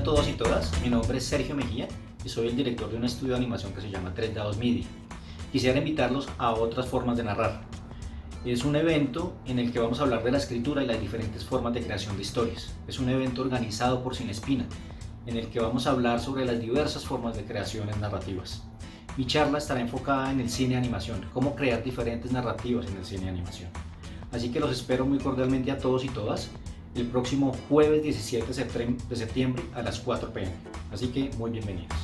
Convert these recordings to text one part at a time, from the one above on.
a todos y todas, mi nombre es Sergio Mejía y soy el director de un estudio de animación que se llama Tres Dados Media. Quisiera invitarlos a otras formas de narrar. Es un evento en el que vamos a hablar de la escritura y las diferentes formas de creación de historias. Es un evento organizado por Cinespina, en el que vamos a hablar sobre las diversas formas de creaciones narrativas. Mi charla estará enfocada en el cine de animación, cómo crear diferentes narrativas en el cine de animación. Así que los espero muy cordialmente a todos y todas el próximo jueves 17 de septiembre a las 4 p.m. Así que muy bienvenidos.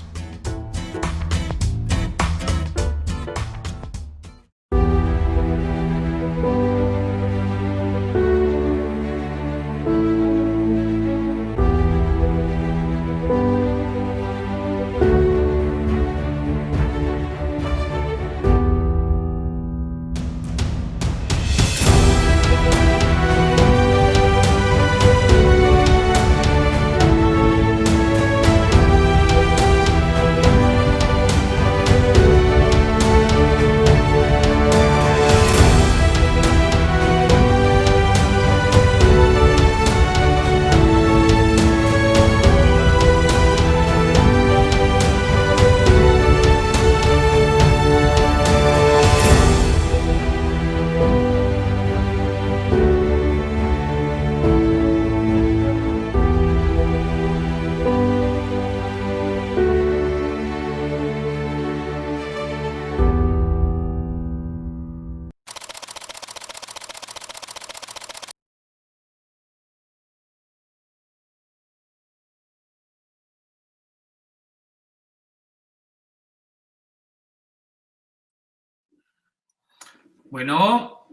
Bueno,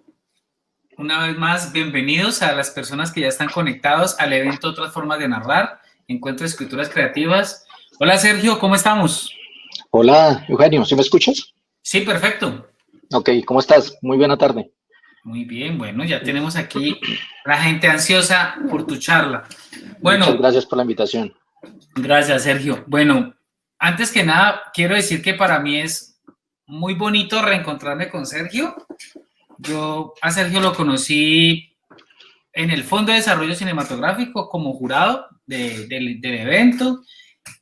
una vez más, bienvenidos a las personas que ya están conectados al evento Otras Formas de Narrar, Encuentro de Escrituras Creativas. Hola Sergio, ¿cómo estamos? Hola, Eugenio, ¿sí me escuchas? Sí, perfecto. Ok, ¿cómo estás? Muy buena tarde. Muy bien, bueno, ya tenemos aquí la gente ansiosa por tu charla. Bueno, muchas gracias por la invitación. Gracias, Sergio. Bueno, antes que nada, quiero decir que para mí es muy bonito reencontrarme con Sergio. Yo a Sergio lo conocí en el Fondo de Desarrollo Cinematográfico como jurado del evento,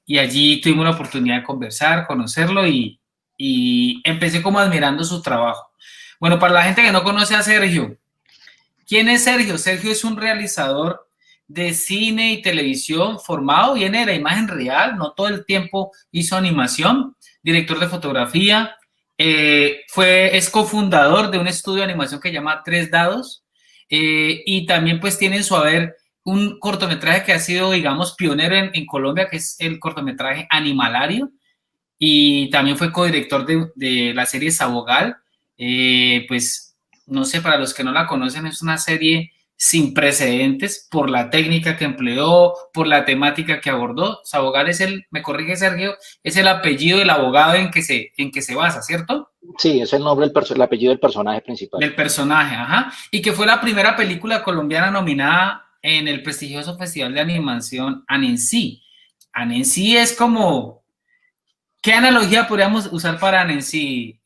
y allí tuvimos la oportunidad de conversar, conocerlo y empecé como admirando su trabajo. Bueno, para la gente que no conoce a Sergio, ¿quién es Sergio? Sergio es un realizador de cine y televisión formado, viene de la imagen real, no todo el tiempo hizo animación, director de fotografía, es cofundador de un estudio de animación que se llama Tres Dados, y también pues tiene en su haber un cortometraje que ha sido, digamos, pionero en Colombia, que es el cortometraje Animalario, y también fue codirector de la serie Sabogal. Pues no sé, para los que no la conocen, es una serie sin precedentes por la técnica que empleó, por la temática que abordó. Sabogal es me corrige Sergio, es el apellido del abogado en que se basa, ¿cierto? Sí, es el nombre, el apellido del personaje principal. Del personaje, ajá. Y que fue la primera película colombiana nominada en el prestigioso Festival de Animación Annecy. Annecy es como... ¿Qué analogía podríamos usar para Annecy,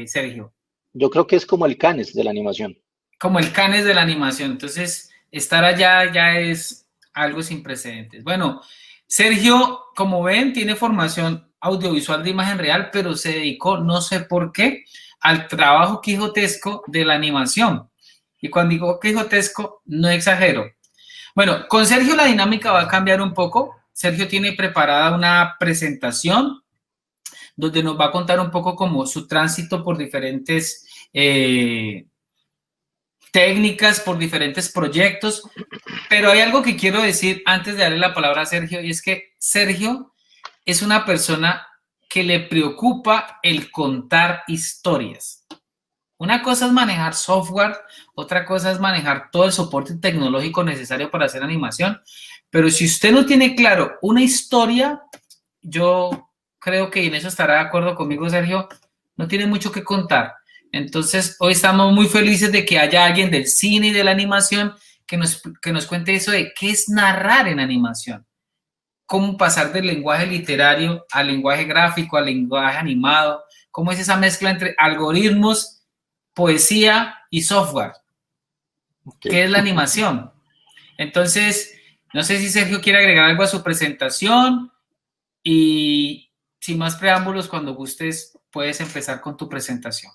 Sergio? Yo creo que es como el Cannes de la animación. Como el Cannes de la animación. Entonces, estar allá ya es algo sin precedentes. Bueno, Sergio, como ven, tiene formación audiovisual de imagen real, pero se dedicó, no sé por qué, al trabajo quijotesco de la animación. Y cuando digo quijotesco, no exagero. Bueno, con Sergio la dinámica va a cambiar un poco. Sergio tiene preparada una presentación donde nos va a contar un poco como su tránsito por diferentes técnicas, por diferentes proyectos, pero hay algo que quiero decir antes de darle la palabra a Sergio, y es que Sergio es una persona que le preocupa el contar historias. Una cosa es manejar software, otra cosa es manejar todo el soporte tecnológico necesario para hacer animación, pero si usted no tiene claro una historia, yo creo que en eso estará de acuerdo conmigo, Sergio, no tiene mucho que contar. Entonces, hoy estamos muy felices de que haya alguien del cine y de la animación que nos cuente eso de qué es narrar en animación, cómo pasar del lenguaje literario al lenguaje gráfico, al lenguaje animado, cómo es esa mezcla entre algoritmos, poesía y software. Okay. ¿Qué es la animación? Entonces, No sé si Sergio quiere agregar algo a su presentación y sin más preámbulos, cuando gustes, puedes empezar con tu presentación.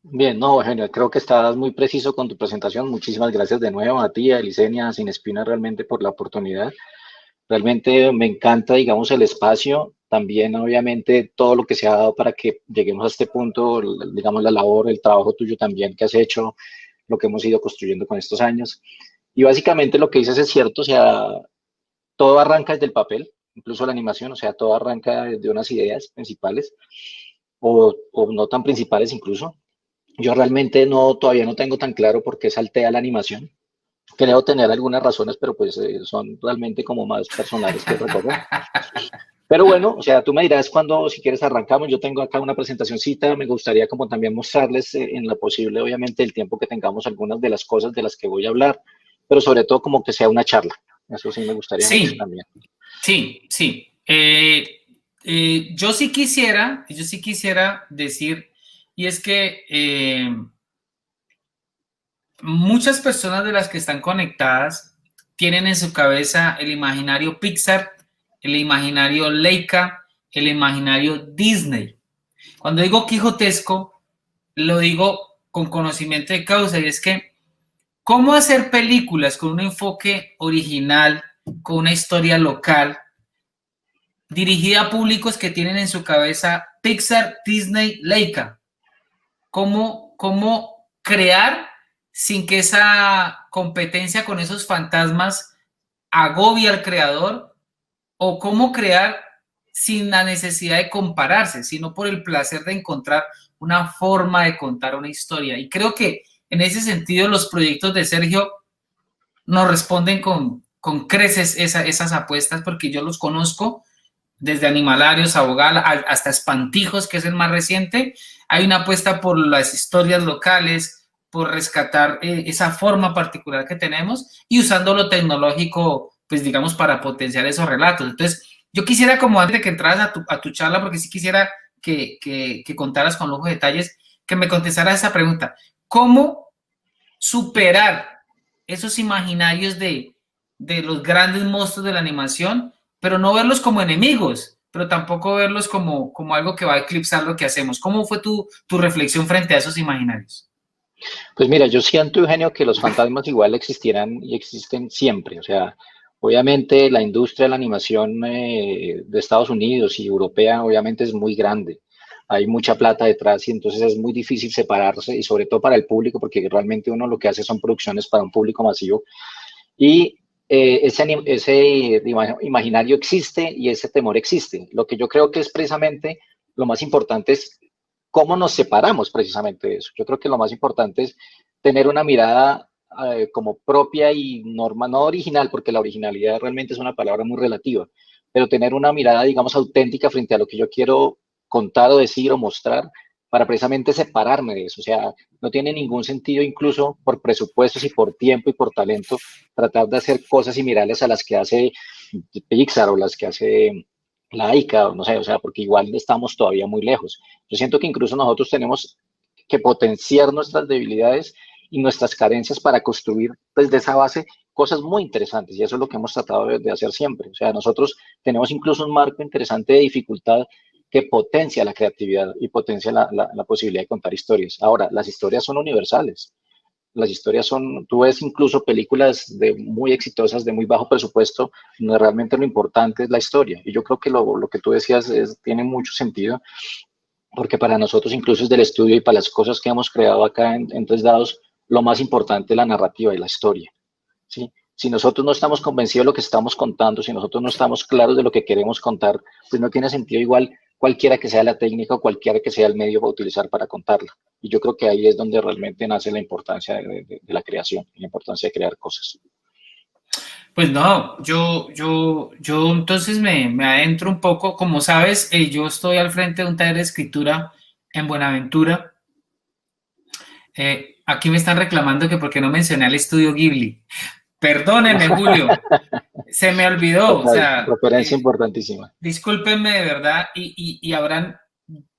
Bien, no, Eugenio, creo que estás muy preciso con tu presentación. Muchísimas gracias de nuevo a ti, a Licenia, a Sin Espina, realmente por la oportunidad. Realmente me encanta, digamos, el espacio, también obviamente todo lo que se ha dado para que lleguemos a este punto, digamos, la labor, el trabajo tuyo también que has hecho, lo que hemos ido construyendo con estos años. Y básicamente lo que dices es cierto, o sea, todo arranca desde el papel, incluso la animación, o sea, todo arranca de unas ideas principales o no tan principales incluso. Yo realmente no, todavía no tengo tan claro por qué salté a la animación. Creo tener algunas razones, pero pues son realmente como más personales que otra cosa. Pero bueno, o sea, tú me dirás cuando, si quieres, arrancamos. Yo tengo acá una presentacioncita. Me gustaría como también mostrarles en lo posible, obviamente, el tiempo que tengamos algunas de las cosas de las que voy a hablar, pero sobre todo como que sea una charla. Eso sí me gustaría mucho Sí, también. sí. Yo sí quisiera decir, y es que muchas personas de las que están conectadas tienen en su cabeza el imaginario Pixar, el imaginario Leica, el imaginario Disney. Cuando digo quijotesco, lo digo con conocimiento de causa, y es que cómo hacer películas con un enfoque original, con una historia local, dirigida a públicos que tienen en su cabeza Pixar, Disney, Leica. Cómo crear sin que esa competencia con esos fantasmas agobie al creador, o cómo crear sin la necesidad de compararse, sino por el placer de encontrar una forma de contar una historia. Y creo que en ese sentido los proyectos de Sergio nos responden con creces esas apuestas, porque yo los conozco desde Animalarios, Abogal, hasta Espantijos, que es el más reciente. Hay una apuesta por las historias locales, por rescatar esa forma particular que tenemos y usando lo tecnológico, pues digamos, para potenciar esos relatos. Entonces, yo quisiera, como antes de que entraras a tu charla, porque sí quisiera que contaras con lujo de detalles, que me contestaras esa pregunta. ¿Cómo superar esos imaginarios de los grandes monstruos de la animación, pero no verlos como enemigos, pero tampoco verlos como algo que va a eclipsar lo que hacemos? ¿Cómo fue tu reflexión frente a esos imaginarios? Pues mira, yo siento, Eugenio, que los fantasmas igual existirán y existen siempre. O sea, obviamente la industria de la animación de Estados Unidos y europea obviamente es muy grande. Hay mucha plata detrás y entonces es muy difícil separarse y sobre todo para el público porque realmente uno lo que hace son producciones para un público masivo. Y ese imaginario existe y ese temor existe. Lo que yo creo que es precisamente lo más importante es cómo nos separamos precisamente de eso. Yo creo que lo más importante es tener una mirada como propia y normal, no original, porque la originalidad realmente es una palabra muy relativa, pero tener una mirada, digamos, auténtica frente a lo que yo quiero contar o decir o mostrar para precisamente separarme de eso. O sea, no tiene ningún sentido incluso por presupuestos y por tiempo y por talento tratar de hacer cosas similares a las que hace Pixar o las que hace Laika, o no sé, o sea, porque igual estamos todavía muy lejos. Yo siento que incluso nosotros tenemos que potenciar nuestras debilidades y nuestras carencias para construir desde esa base cosas muy interesantes y eso es lo que hemos tratado de hacer siempre. O sea, nosotros tenemos incluso un marco interesante de dificultad que potencia la creatividad y potencia la posibilidad de contar historias. Ahora, las historias son universales. Las historias son, tú ves incluso películas de muy exitosas, de muy bajo presupuesto, donde realmente lo importante es la historia. Y yo creo que lo que tú decías tiene mucho sentido, porque para nosotros incluso desde el estudio y para las cosas que hemos creado acá en Tres Dados, lo más importante es la narrativa y la historia, ¿sí? Si nosotros no estamos convencidos de lo que estamos contando, si nosotros no estamos claros de lo que queremos contar, pues no tiene sentido igual cualquiera que sea la técnica o cualquiera que sea el medio para utilizar para contarla. Y yo creo que ahí es donde realmente nace la importancia de la creación, la importancia de crear cosas. Pues no, yo entonces me adentro un poco. Como sabes, yo estoy al frente de un taller de escritura en Buenaventura. Aquí me están reclamando que porque no mencioné al estudio Ghibli. Perdónenme, Julio, se me olvidó. O Total, sea, referencia importantísima. discúlpenme de verdad, y habrán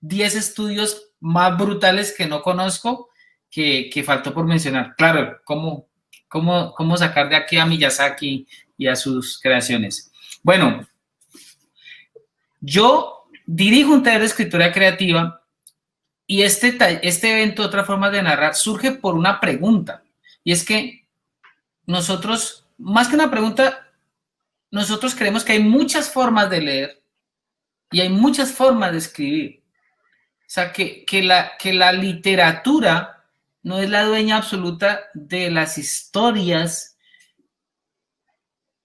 10 estudios más brutales que no conozco que faltó por mencionar. Claro, ¿cómo sacar de aquí a Miyazaki y a sus creaciones. Bueno, yo dirijo un taller de escritura creativa y este evento, otra forma de narrar, surge por una pregunta. Y es que nosotros, más que una pregunta, nosotros creemos que hay muchas formas de leer y hay muchas formas de escribir. O sea, que la literatura no es la dueña absoluta de las historias,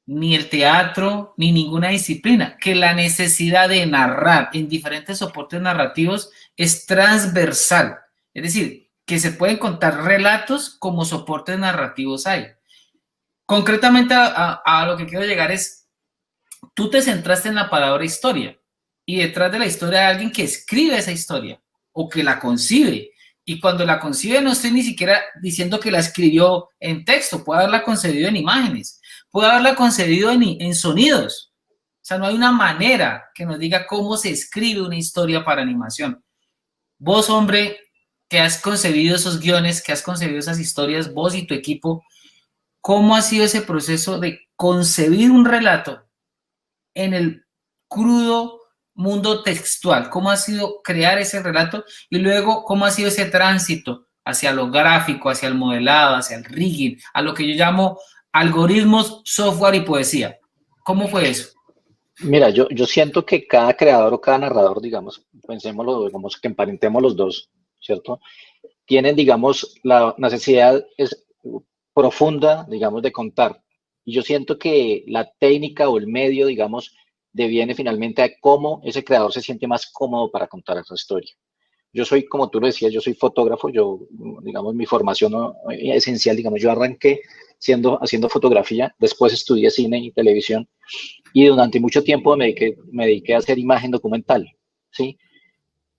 ni el teatro, ni ninguna disciplina. Que la necesidad de narrar en diferentes soportes narrativos es transversal. Es decir, que se pueden contar relatos como soportes narrativos hay. Concretamente a lo que quiero llegar es, tú te centraste en la palabra historia y detrás de la historia hay alguien que escribe esa historia o que la concibe. Y cuando la concibe no estoy ni siquiera diciendo que la escribió en texto, puede haberla concebido en imágenes, puede haberla concebido en sonidos. O sea, no hay una manera que nos diga cómo se escribe una historia para animación. Vos, hombre, que has concebido esos guiones, que has concebido esas historias, vos y tu equipo, ¿cómo ha sido ese proceso de concebir un relato en el crudo mundo textual? ¿Cómo ha sido crear ese relato? Y luego, ¿cómo ha sido ese tránsito hacia lo gráfico, hacia el modelado, hacia el rigging, a lo que yo llamo algoritmos, software y poesía? ¿Cómo fue eso? Mira, yo siento que cada creador o cada narrador, digamos, pensémoslo, digamos que emparentemos los dos, ¿cierto? Tienen, digamos, la necesidad es profunda, digamos, de contar. Y yo siento que la técnica o el medio, digamos, deviene finalmente a cómo ese creador se siente más cómodo para contar esa historia. Yo soy, como tú lo decías, yo soy fotógrafo, yo, digamos, mi formación esencial, digamos, yo arranqué haciendo fotografía, después estudié cine y televisión, y durante mucho tiempo me dediqué a hacer imagen documental, ¿sí?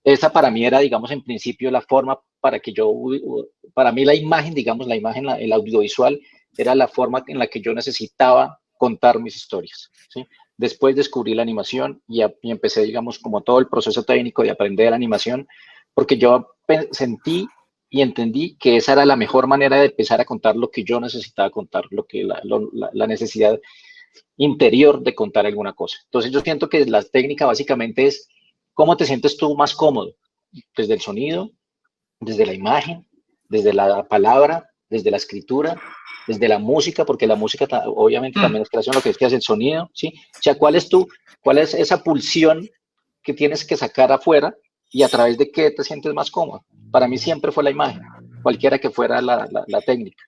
Esa para mí era, digamos, en principio la forma para mí la imagen, digamos, el audiovisual, era la forma en la que yo necesitaba contar mis historias, ¿sí? Después descubrí la animación y empecé, digamos, como todo el proceso técnico de aprender animación, porque yo sentí y entendí que esa era la mejor manera de empezar a contar lo que yo necesitaba contar, la necesidad interior de contar alguna cosa. Entonces yo siento que la técnica básicamente es cómo te sientes tú más cómodo, desde el sonido, desde la imagen, desde la palabra, desde la escritura, desde la música, porque la música obviamente también es creación, lo que es que hace el sonido, ¿sí? O sea, cuál es esa pulsión que tienes que sacar afuera y a través de qué te sientes más cómodo. Para mí siempre fue la imagen, cualquiera que fuera la técnica.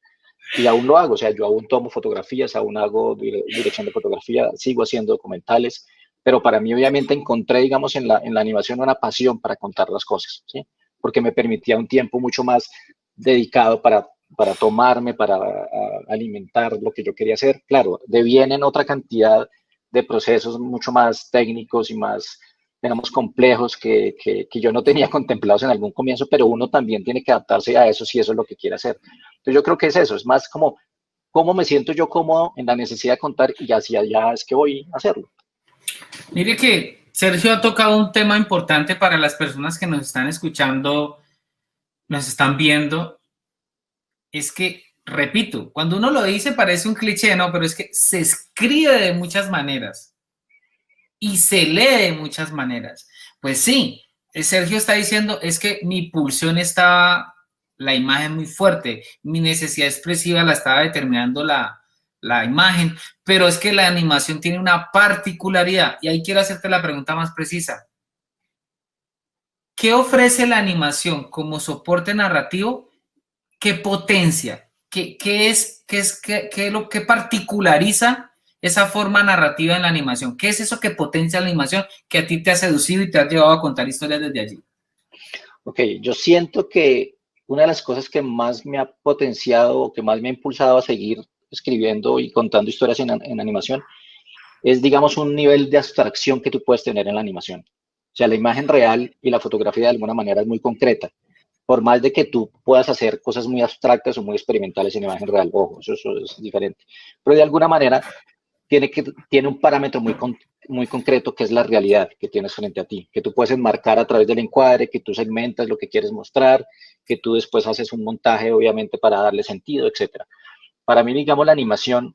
Y aún lo hago, o sea, yo aún tomo fotografías, aún hago dirección de fotografía, sigo haciendo documentales, pero para mí obviamente encontré, digamos, en la animación una pasión para contar las cosas, ¿sí? Porque me permitía un tiempo mucho más dedicado para tomarme, para alimentar lo que yo quería hacer. Claro, devienen otra cantidad de procesos mucho más técnicos y más, digamos, complejos que yo no tenía contemplados en algún comienzo, pero uno también tiene que adaptarse a eso si eso es lo que quiere hacer. Entonces yo creo que es eso, es más como cómo me siento yo cómodo en la necesidad de contar y hacia allá es que voy a hacerlo. Mire que Sergio ha tocado un tema importante para las personas que nos están escuchando, nos están viendo. Es que, repito, cuando uno lo dice parece un cliché, ¿no? Pero es que se escribe de muchas maneras y se lee de muchas maneras. Pues sí, Sergio está diciendo, es que mi pulsión está, la imagen muy fuerte, mi necesidad expresiva la estaba determinando la imagen, pero es que la animación tiene una particularidad y ahí quiero hacerte la pregunta más precisa. ¿Qué ofrece la animación como soporte narrativo? ¿Qué potencia? ¿Qué particulariza esa forma narrativa en la animación? ¿Qué es eso que potencia la animación que a ti te ha seducido y te ha llevado a contar historias desde allí? Ok, yo siento que una de las cosas que más me ha potenciado o que más me ha impulsado a seguir escribiendo y contando historias en animación es, digamos, un nivel de abstracción que tú puedes tener en la animación. O sea, la imagen real y la fotografía de alguna manera es muy concreta. Por más de que tú puedas hacer cosas muy abstractas o muy experimentales en imagen real, ojo, eso es diferente. Pero de alguna manera tiene un parámetro muy concreto que es la realidad que tienes frente a ti, que tú puedes enmarcar a través del encuadre, que tú segmentas lo que quieres mostrar, que tú después haces un montaje, obviamente, para darle sentido, etcétera. Para mí, digamos, la animación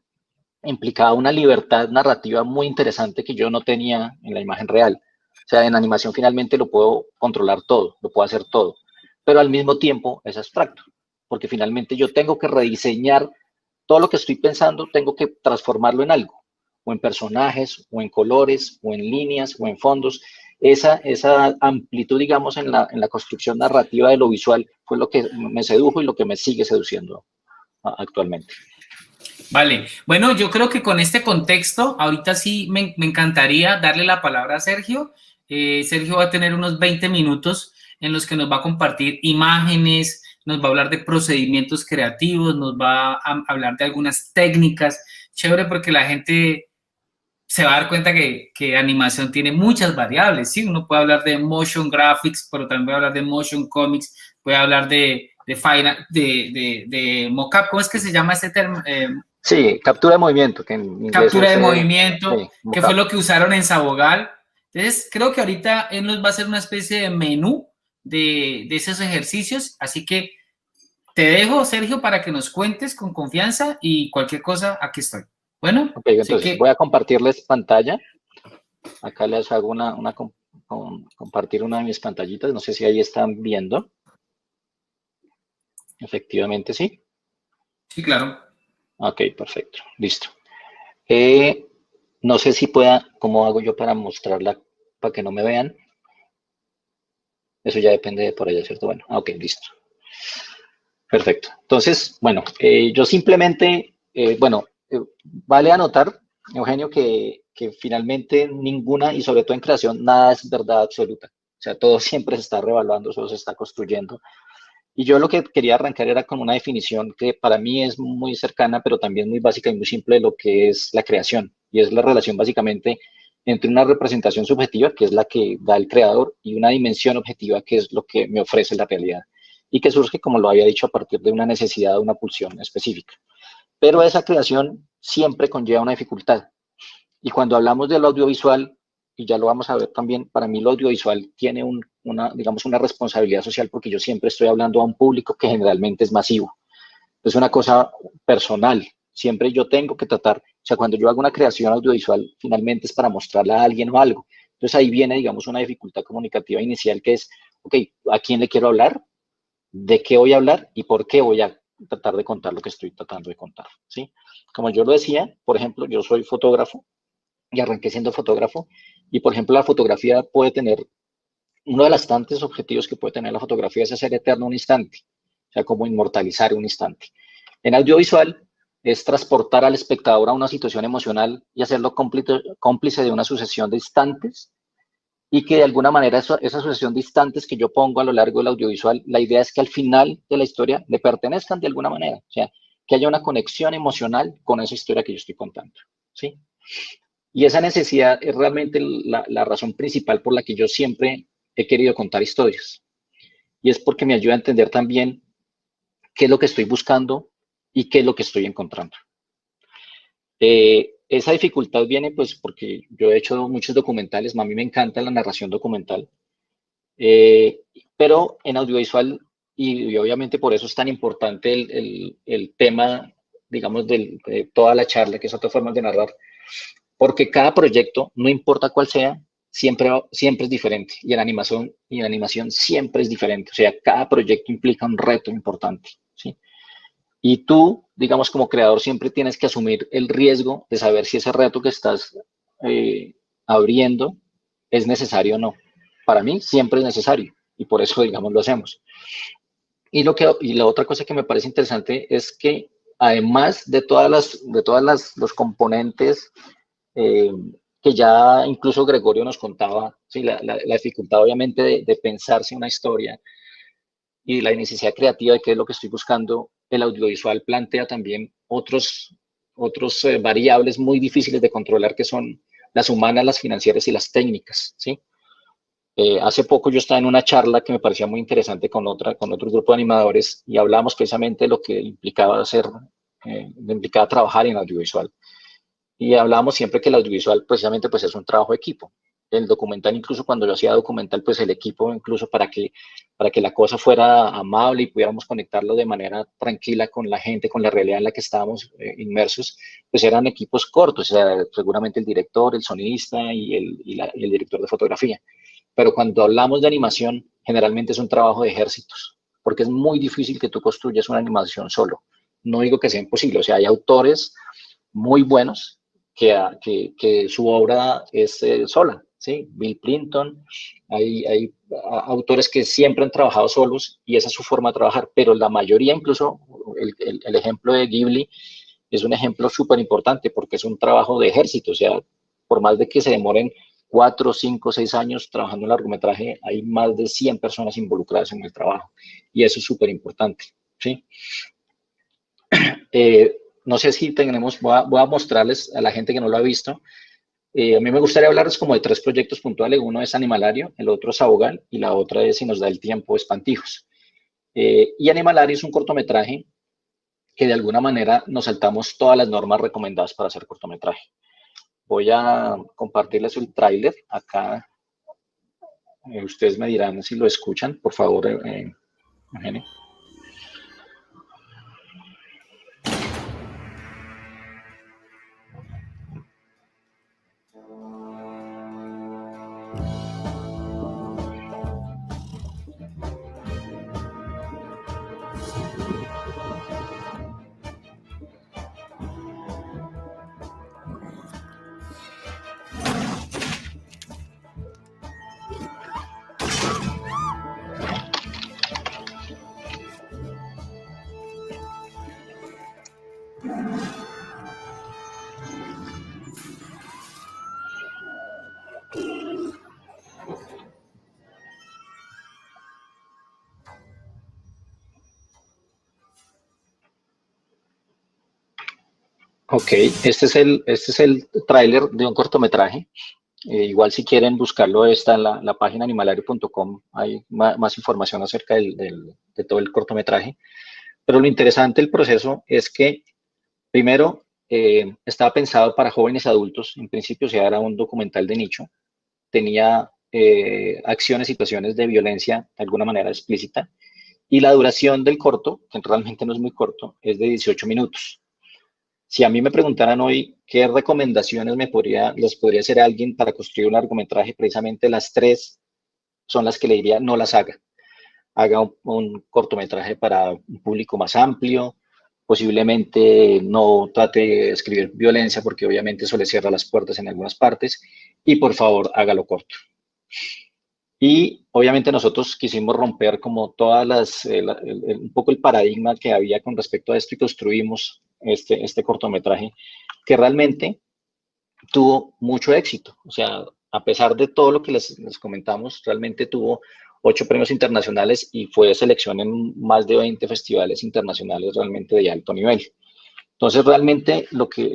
implicaba una libertad narrativa muy interesante que yo no tenía en la imagen real. O sea, en animación finalmente lo puedo controlar todo, lo puedo hacer todo, pero al mismo tiempo es abstracto, porque finalmente yo tengo que rediseñar todo lo que estoy pensando, tengo que transformarlo en algo, o en personajes, o en colores, o en líneas, o en fondos. Esa amplitud, digamos, en la construcción narrativa de lo visual fue lo que me sedujo y lo que me sigue seduciendo actualmente. Vale, bueno, yo creo que con este contexto, ahorita sí me encantaría darle la palabra a Sergio. Sergio va a tener unos 20 minutos en los que nos va a compartir imágenes, nos va a hablar de procedimientos creativos, nos va a hablar de algunas técnicas. Chévere, porque la gente se va a dar cuenta que animación tiene muchas variables, ¿sí? Uno puede hablar de motion graphics, pero también puede hablar de motion comics, puede hablar de mocap, ¿cómo es que se llama este término? Sí, captura de movimiento, que en inglés Captura es, de movimiento, sí, que fue lo que usaron en Sabogal. Entonces, creo que ahorita él nos va a hacer una especie de menú de esos ejercicios, así que te dejo, Sergio, para que nos cuentes con confianza y cualquier cosa, aquí estoy. Bueno, Ok, entonces voy a compartirles pantalla. Acá les hago compartir una de mis pantallitas. No sé si ahí están viendo. Efectivamente, sí. Sí, claro. Ok, perfecto. Listo. No sé si ¿cómo hago yo para mostrarla para que no me vean? Eso ya depende de por allá, ¿cierto? Bueno, ok, listo. Perfecto. Entonces, bueno, yo simplemente, vale anotar, Eugenio, que finalmente ninguna, y sobre todo en creación, nada es verdad absoluta. O sea, todo siempre se está revaluando, todo se está construyendo. Y yo lo que quería arrancar era con una definición que para mí es muy cercana, pero también muy básica y muy simple de lo que es la creación. Y es la relación básicamente entre una representación subjetiva, que es la que da el creador, y una dimensión objetiva, que es lo que me ofrece la realidad. Y que surge, como lo había dicho, a partir de una necesidad, de una pulsión específica. Pero esa creación siempre conlleva una dificultad. Y cuando hablamos del audiovisual, y ya lo vamos a ver también, para mí lo audiovisual tiene digamos, una responsabilidad social porque yo siempre estoy hablando a un público que generalmente es masivo. Es una cosa personal. Siempre yo tengo que tratar, o sea, cuando yo hago una creación audiovisual, finalmente es para mostrarla a alguien o algo. Entonces ahí viene, digamos, una dificultad comunicativa inicial que es, ok, ¿a quién le quiero hablar? ¿De qué voy a hablar? ¿Y por qué voy a tratar de contar lo que estoy tratando de contar? ¿Sí? Como yo lo decía, por ejemplo, yo soy fotógrafo y arranqué siendo fotógrafo. Y, por ejemplo, la fotografía puede tener, uno de los tantos objetivos que puede tener la fotografía es hacer eterno un instante, o sea, como inmortalizar un instante. En audiovisual es transportar al espectador a una situación emocional y hacerlo cómplice de una sucesión de instantes y que de alguna manera esa sucesión de instantes que yo pongo a lo largo del audiovisual, la idea es que al final de la historia le pertenezcan de alguna manera, o sea, que haya una conexión emocional con esa historia que yo estoy contando, ¿sí? Y esa necesidad es realmente la razón principal por la que yo siempre he querido contar historias. Y es porque me ayuda a entender también qué es lo que estoy buscando y qué es lo que estoy encontrando. Esa dificultad viene pues porque yo he hecho muchos documentales, a mí me encanta la narración documental, pero en audiovisual, y obviamente por eso es tan importante el tema, digamos, de toda la charla, que es otra forma de narrar, porque cada proyecto, no importa cuál sea, siempre es diferente. Y en animación siempre es diferente. O sea, cada proyecto implica un reto importante, ¿sí? Y tú, digamos, como creador, siempre tienes que asumir el riesgo de saber si ese reto que estás abriendo es necesario o no. Para mí siempre es necesario y por eso, digamos, lo hacemos. Y la otra cosa que me parece interesante es que además de los componentes eh, que ya incluso Gregorio nos contaba, ¿sí? La dificultad obviamente de pensarse una historia y la necesidad creativa de qué es lo que estoy buscando, el audiovisual plantea también otros variables muy difíciles de controlar que son las humanas, las financieras y las técnicas, ¿sí? Hace poco yo estaba en una charla que me parecía muy interesante con otro grupo de animadores y hablábamos precisamente de lo que implicaba implicaba trabajar en audiovisual. Y hablábamos siempre que el audiovisual precisamente pues es un trabajo de equipo. el documental, incluso cuando yo hacía documental, pues el equipo, incluso para que la cosa fuera amable y pudiéramos conectarlo de manera tranquila con la gente, con la realidad en la que estábamos inmersos, pues eran equipos cortos, o sea, seguramente el director, el sonidista y el director de fotografía. Pero cuando hablamos de animación, generalmente es un trabajo de ejércitos, porque es muy difícil que tú construyas una animación solo. No digo que sea imposible, o sea, hay autores muy buenos que su obra es sola, ¿sí? Bill Clinton, hay autores que siempre han trabajado solos y esa es su forma de trabajar, pero la mayoría, incluso el ejemplo de Ghibli, es un ejemplo súper importante porque es un trabajo de ejército, o sea, por más de que se demoren 4, 5, 6 años trabajando en largometraje, hay más de 100 personas involucradas en el trabajo y eso es súper importante, ¿sí? No sé si tenemos, voy a mostrarles a la gente que no lo ha visto. A mí me gustaría hablarles como de 3 proyectos puntuales. Uno es Animalario, el otro es Abogal y la otra es, si nos da el tiempo, Espantijos. Y Animalario es un cortometraje que de alguna manera nos saltamos todas las normas recomendadas para hacer cortometraje. Voy a compartirles el tráiler acá. Ustedes me dirán si lo escuchan, por favor, Eugenio. Ok, este es el tráiler de un cortometraje. Igual si quieren buscarlo está en la página animalario.com, hay más información acerca de todo el cortometraje. Pero lo interesante del proceso es que primero estaba pensado para jóvenes adultos, en principio o sea, era un documental de nicho, tenía acciones, situaciones de violencia de alguna manera explícita y la duración del corto, que realmente no es muy corto, es de 18 minutos. Si a mí me preguntaran hoy qué recomendaciones les podría hacer a alguien para construir un largometraje, precisamente las 3 son las que le diría no las haga. Haga un cortometraje para un público más amplio, posiblemente no trate de escribir violencia porque obviamente eso le cierra las puertas en algunas partes y por favor hágalo corto. Y obviamente nosotros quisimos romper como todas un poco el paradigma que había con respecto a esto y construimos este cortometraje que realmente tuvo mucho éxito. O sea, a pesar de todo lo que les comentamos, realmente tuvo 8 premios internacionales y fue selección en más de 20 festivales internacionales realmente de alto nivel. Entonces, realmente lo que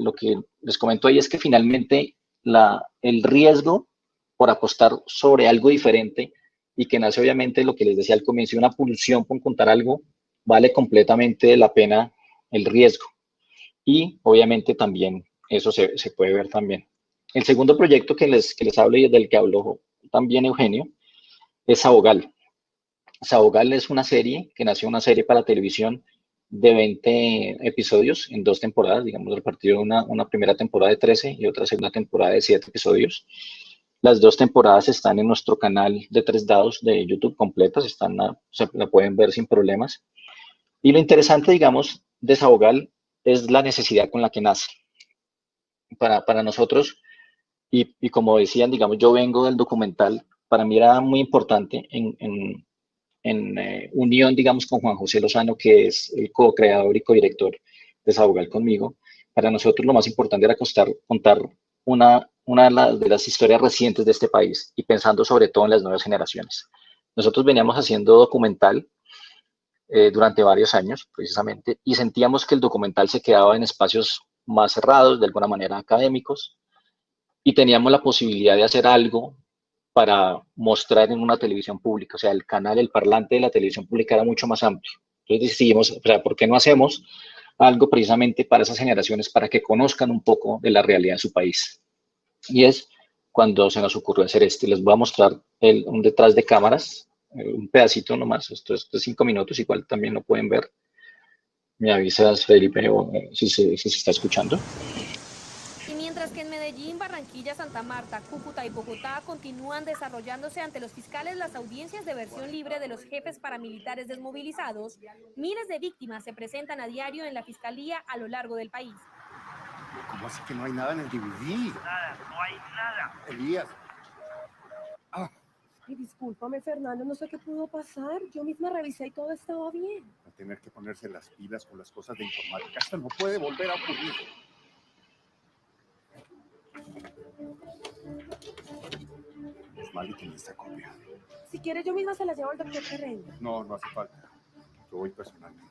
les comento ahí es que finalmente el riesgo por apostar sobre algo diferente y que nace obviamente lo que les decía al comienzo, una pulsión por contar algo, vale completamente la pena el riesgo. Y obviamente también eso se puede ver también. El segundo proyecto que les hablo y del que habló también Eugenio es Sabogal. Sabogal es una serie que nació una serie para televisión de 20 episodios en 2 temporadas, digamos, repartido una primera temporada de 13 y otra segunda temporada de 7 episodios. Las 2 temporadas están en nuestro canal de 3 dados de YouTube completas, se la pueden ver sin problemas. Y lo interesante, digamos, de Sabogal es la necesidad con la que nace. Para nosotros, y como decían, digamos, yo vengo del documental, para mí era muy importante en unión, digamos, con Juan José Lozano, que es el co-creador y co-director de Sabogal conmigo. Para nosotros lo más importante era contar una de las historias recientes de este país y pensando sobre todo en las nuevas generaciones. Nosotros veníamos haciendo documental durante varios años, precisamente, y sentíamos que el documental se quedaba en espacios más cerrados, de alguna manera académicos, y teníamos la posibilidad de hacer algo para mostrar en una televisión pública, o sea, el canal, el parlante de la televisión pública era mucho más amplio. Entonces decidimos, o sea, ¿por qué no hacemos algo precisamente para esas generaciones, para que conozcan un poco de la realidad de su país? Y es cuando se nos ocurrió hacer este. Les voy a mostrar un detrás de cámaras, un pedacito nomás, esto es de 5 minutos, igual también lo pueden ver. Me avisas, Felipe, si se está escuchando. Y mientras que en Medellín, Barranquilla, Santa Marta, Cúcuta y Bogotá continúan desarrollándose ante los fiscales las audiencias de versión libre de los jefes paramilitares desmovilizados, miles de víctimas se presentan a diario en la fiscalía a lo largo del país. ¿Cómo así que no hay nada en el DVD? Nada, no hay nada. Elías. Ay, discúlpame, Fernando, no sé qué pudo pasar. Yo misma revisé y todo estaba bien. Va a tener que ponerse las pilas con las cosas de informática. Esto no puede volver a ocurrir. Es mal y tiene esta copia. Si quiere, yo misma se la llevo al doctor Carreño. No, no hace falta. Yo voy personalmente.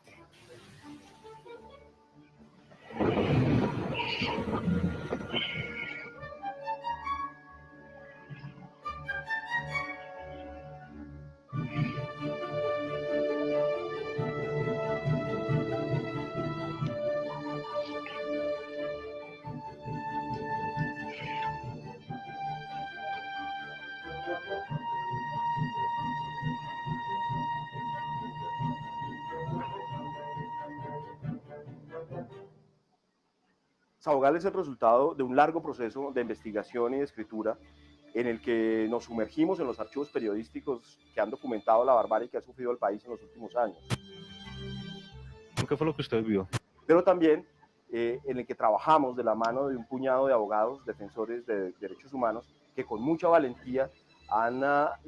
Sabogal es el resultado de un largo proceso de investigación y de escritura en el que nos sumergimos en los archivos periodísticos que han documentado la barbarie que ha sufrido el país en los últimos años. ¿Qué fue lo que usted vio? Pero también en el que trabajamos de la mano de un puñado de abogados, defensores de derechos humanos, que con mucha valentía han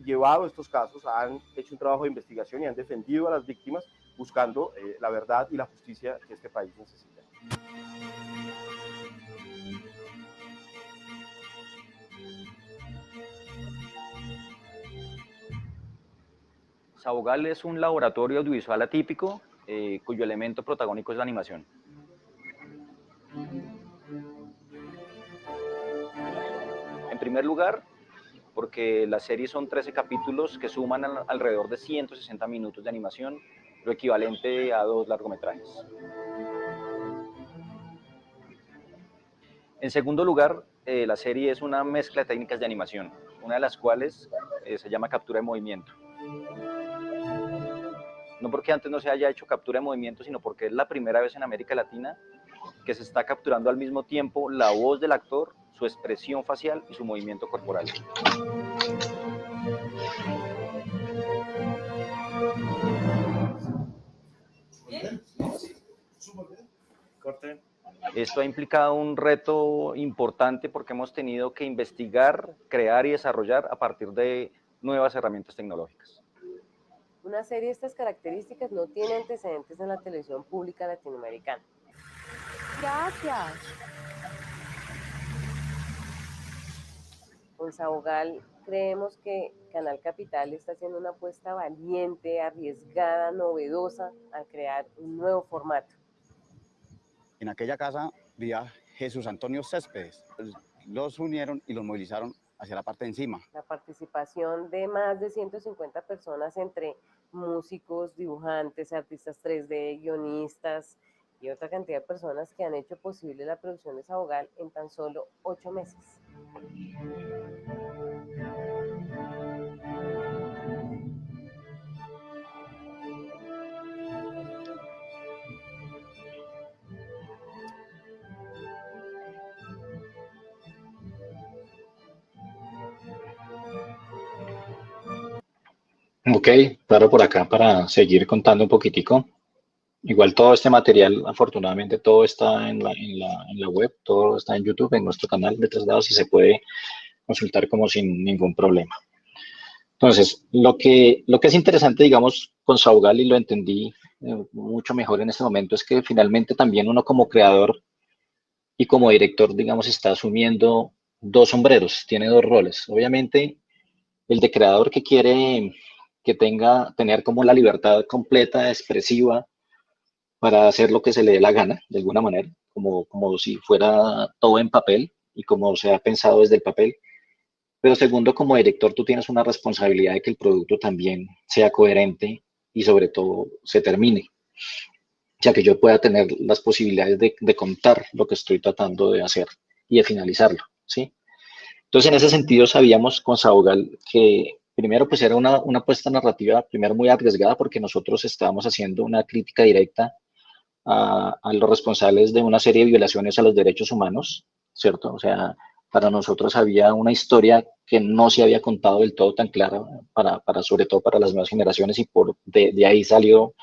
llevado estos casos, han hecho un trabajo de investigación y han defendido a las víctimas buscando la verdad y la justicia que este país necesita. Sabogal es un laboratorio audiovisual atípico cuyo elemento protagónico es la animación. En primer lugar, porque la serie son 13 capítulos que suman alrededor de 160 minutos de animación, lo equivalente a 2 largometrajes. En segundo lugar, la serie es una mezcla de técnicas de animación, una de las cuales se llama captura de movimiento. No porque antes no se haya hecho captura de movimiento, sino porque es la primera vez en América Latina que se está capturando al mismo tiempo la voz del actor, su expresión facial y su movimiento corporal. Esto ha implicado un reto importante porque hemos tenido que investigar, crear y desarrollar a partir de nuevas herramientas tecnológicas. Una serie de estas características no tiene antecedentes en la televisión pública latinoamericana. Gracias. Con Sabogal creemos que Canal Capital está haciendo una apuesta valiente, arriesgada, novedosa al crear un nuevo formato. En aquella casa vivía Jesús Antonio Céspedes. Los unieron y los movilizaron hacia la parte de encima. La participación de más de 150 personas entre músicos, dibujantes, artistas 3D, guionistas y otra cantidad de personas que han hecho posible la producción de Sabogal en tan solo 8 meses. Ok, paro por acá para seguir contando un poquitico. Igual todo este material, afortunadamente, todo está en la web, todo está en YouTube, en nuestro canal de Traslados y se puede consultar como sin ningún problema. Entonces, lo que es interesante, digamos, con Sabogal, y lo entendí mucho mejor en este momento, es que finalmente también uno como creador y como director, digamos, está asumiendo 2 sombreros, tiene 2 roles. Obviamente, el de creador que quiere tener como la libertad completa, expresiva, para hacer lo que se le dé la gana, de alguna manera, como si fuera todo en papel y como se ha pensado desde el papel. Pero segundo, como director, tú tienes una responsabilidad de que el producto también sea coherente y sobre todo se termine. O sea, que yo pueda tener las posibilidades de contar lo que estoy tratando de hacer y de finalizarlo, ¿sí? Entonces, en ese sentido, sabíamos con Sabogal que primero pues era una apuesta narrativa, primero muy arriesgada porque nosotros estábamos haciendo una crítica directa a los responsables de una serie de violaciones a los derechos humanos, ¿cierto? O sea, para nosotros había una historia que no se había contado del todo tan clara, sobre todo para las nuevas generaciones, y de ahí salió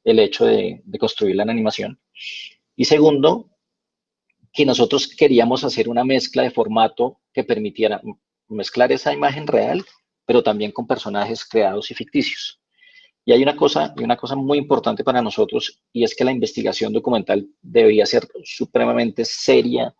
el hecho de construirla en animación. Y segundo, que nosotros queríamos hacer una mezcla de formato que permitiera mezclar esa imagen real, pero también con personajes creados y ficticios. Y hay una cosa muy importante para nosotros, y es que la investigación documental debía ser supremamente seria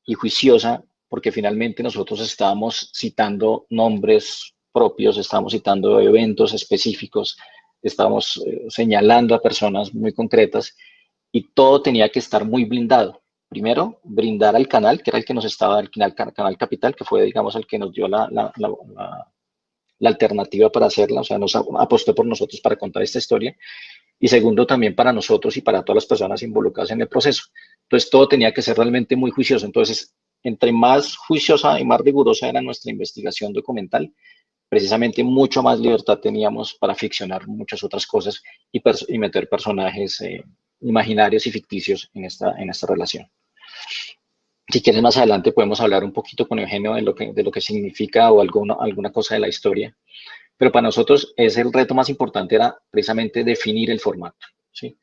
y juiciosa, porque finalmente nosotros estábamos citando nombres propios, estábamos citando eventos específicos, estábamos señalando a personas muy concretas, y todo tenía que estar muy blindado. Primero, brindar al canal, que era el que nos estaba, el canal Capital, que fue, digamos, el que nos dio la alternativa para hacerla, o sea, nos apostó por nosotros para contar esta historia. Y segundo, también para nosotros y para todas las personas involucradas en el proceso. Entonces, todo tenía que ser realmente muy juicioso. Entonces, entre más juiciosa y más rigurosa era nuestra investigación documental, precisamente mucho más libertad teníamos para ficcionar muchas otras cosas y meter personajes imaginarios y ficticios en esta relación. Si quieres, más adelante podemos hablar un poquito con Eugenio de lo que significa o alguna cosa de la historia. Pero para nosotros el reto más importante era precisamente definir el formato, ¿sí?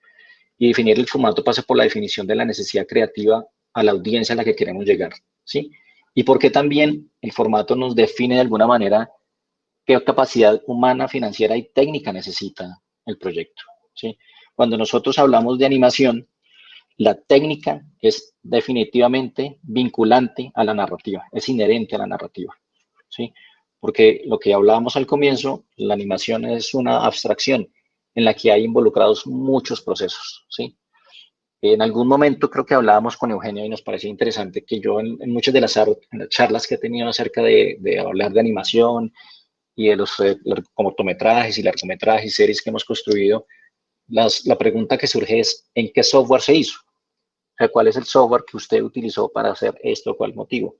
Y definir el formato pasa por la definición de la necesidad creativa a la audiencia a la que queremos llegar, ¿sí? Y porque también el formato nos define de alguna manera qué capacidad humana, financiera y técnica necesita el proyecto, ¿sí? Cuando nosotros hablamos de animación, la técnica es definitivamente vinculante a la narrativa, es inherente a la narrativa, ¿sí? Porque lo que hablábamos al comienzo, la animación es una abstracción en la que hay involucrados muchos procesos, ¿sí? En algún momento creo que hablábamos con Eugenio y nos parecía interesante que yo en muchas de las charlas que he tenido acerca de hablar de animación y de los cortometrajes y largometrajes y series que hemos construido, la pregunta que surge es, ¿en qué software se hizo? O sea, ¿cuál es el software que usted utilizó para hacer esto? ¿Cuál motivo?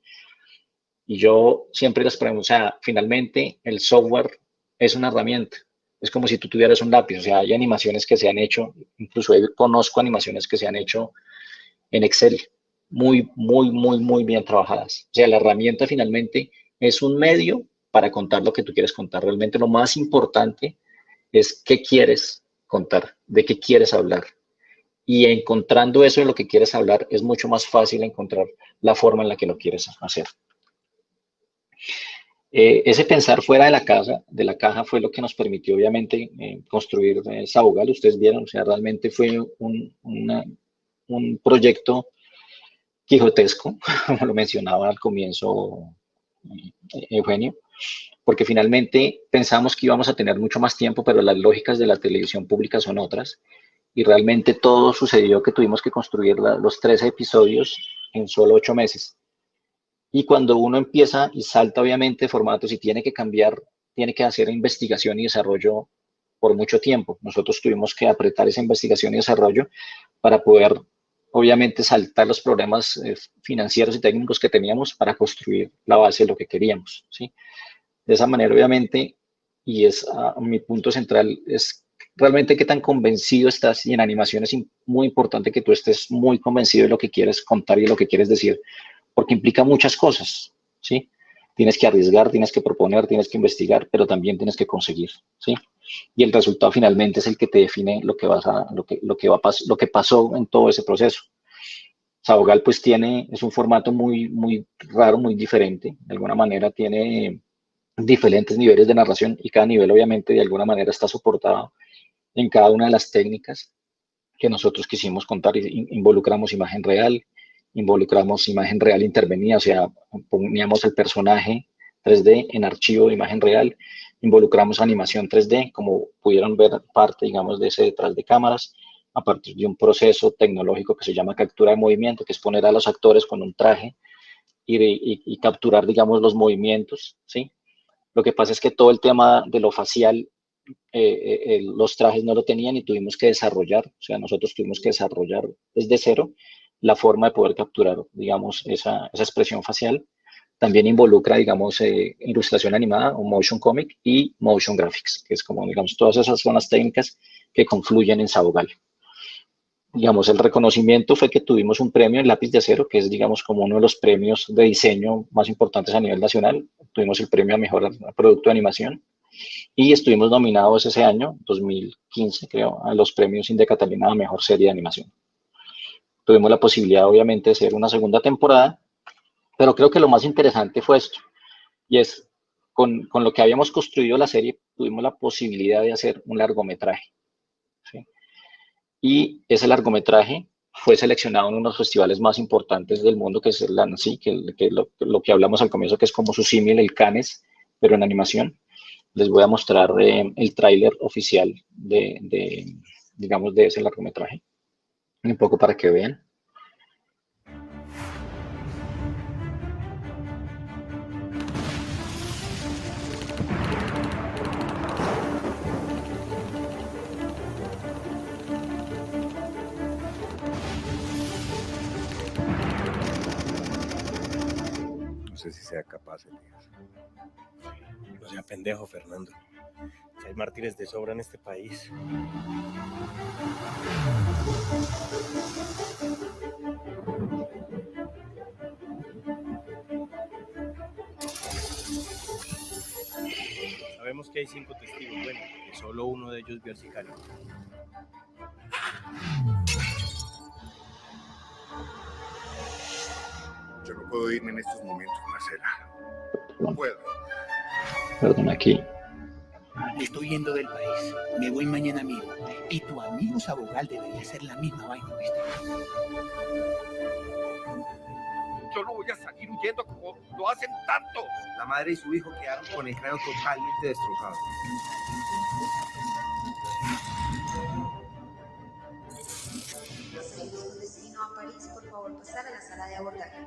Y yo siempre les pregunto, o sea, finalmente el software es una herramienta. Es como si tú tuvieras un lápiz. O sea, hay animaciones que se han hecho, incluso yo conozco animaciones que se han hecho en Excel, muy bien trabajadas. O sea, la herramienta finalmente es un medio para contar lo que tú quieres contar. Realmente lo más importante es qué quieres contar, de qué quieres hablar. Y encontrando eso de lo que quieres hablar, es mucho más fácil encontrar la forma en la que lo quieres hacer. Ese pensar fuera de la caja fue lo que nos permitió, obviamente, construir Sabogal. Ustedes vieron, o sea, realmente fue un proyecto quijotesco, como lo mencionaba al comienzo Eugenio, porque finalmente pensamos que íbamos a tener mucho más tiempo, pero las lógicas de la televisión pública son otras, y realmente todo sucedió que tuvimos que construir los 13 episodios en solo 8 meses. Y cuando uno empieza y salta obviamente de formatos y tiene que cambiar, tiene que hacer investigación y desarrollo por mucho tiempo. Nosotros tuvimos que apretar esa investigación y desarrollo para poder obviamente saltar los problemas financieros y técnicos que teníamos para construir la base de lo que queríamos, ¿sí? De esa manera obviamente, y es mi punto central, es realmente qué tan convencido estás, y en animación es muy importante que tú estés muy convencido de lo que quieres contar y de lo que quieres decir, porque implica muchas cosas, ¿sí? Tienes que arriesgar, tienes que proponer, tienes que investigar, pero también tienes que conseguir, ¿sí? Y el resultado finalmente es el que te define lo que pasó en todo ese proceso. Sabogal pues es un formato muy raro, muy diferente, de alguna manera tiene diferentes niveles de narración y cada nivel obviamente de alguna manera está soportado en cada una de las técnicas que nosotros quisimos contar. Involucramos imagen real intervenida, o sea, poníamos el personaje 3D en archivo de imagen real, involucramos animación 3D, como pudieron ver parte, digamos, de ese detrás de cámaras, a partir de un proceso tecnológico que se llama captura de movimiento, que es poner a los actores con un traje y capturar, digamos, los movimientos, ¿sí? Lo que pasa es que todo el tema de lo facial, los trajes no lo tenían y tuvimos que desarrollar, o sea, nosotros tuvimos que desarrollar desde cero la forma de poder capturar, digamos, esa expresión facial también involucra, digamos, ilustración animada o motion comic y motion graphics, que es como, digamos, todas esas son las técnicas que confluyen en Sabogal. Digamos, el reconocimiento fue que tuvimos un premio en Lápiz de Acero, que es, digamos, como uno de los premios de diseño más importantes a nivel nacional. Tuvimos el premio a mejor producto de animación y estuvimos nominados ese año, 2015, creo, a los premios Inde Catalina a mejor serie de animación. Tuvimos la posibilidad, obviamente, de hacer una segunda temporada, pero creo que lo más interesante fue esto, y es, con lo que habíamos construido la serie, tuvimos la posibilidad de hacer un largometraje, ¿sí? Y ese largometraje fue seleccionado en uno de los festivales más importantes del mundo, que es el Annecy, lo que hablamos al comienzo, que es como su símil, el Cannes, pero en animación. Les voy a mostrar el tráiler oficial digamos, de ese largometraje, un poco para que vean. No sé si sea capaz, Elías. No sea pendejo, Fernando. Si hay mártires de sobra en este país. Sabemos que hay 5 testigos, bueno, que solo uno de ellos vio al sicario. Yo no puedo irme en estos momentos, Marcela. No puedo. Perdón, aquí. Me estoy yendo del país. Me voy mañana mismo. Y tu amigo Sabogal debería hacer la misma vaina, ¿viste? Yo no voy a salir huyendo como lo hacen tantos. La madre y su hijo quedaron con el cráneo totalmente destrozado. Seguimos con destino a París, por favor, pasar a la sala de abordaje.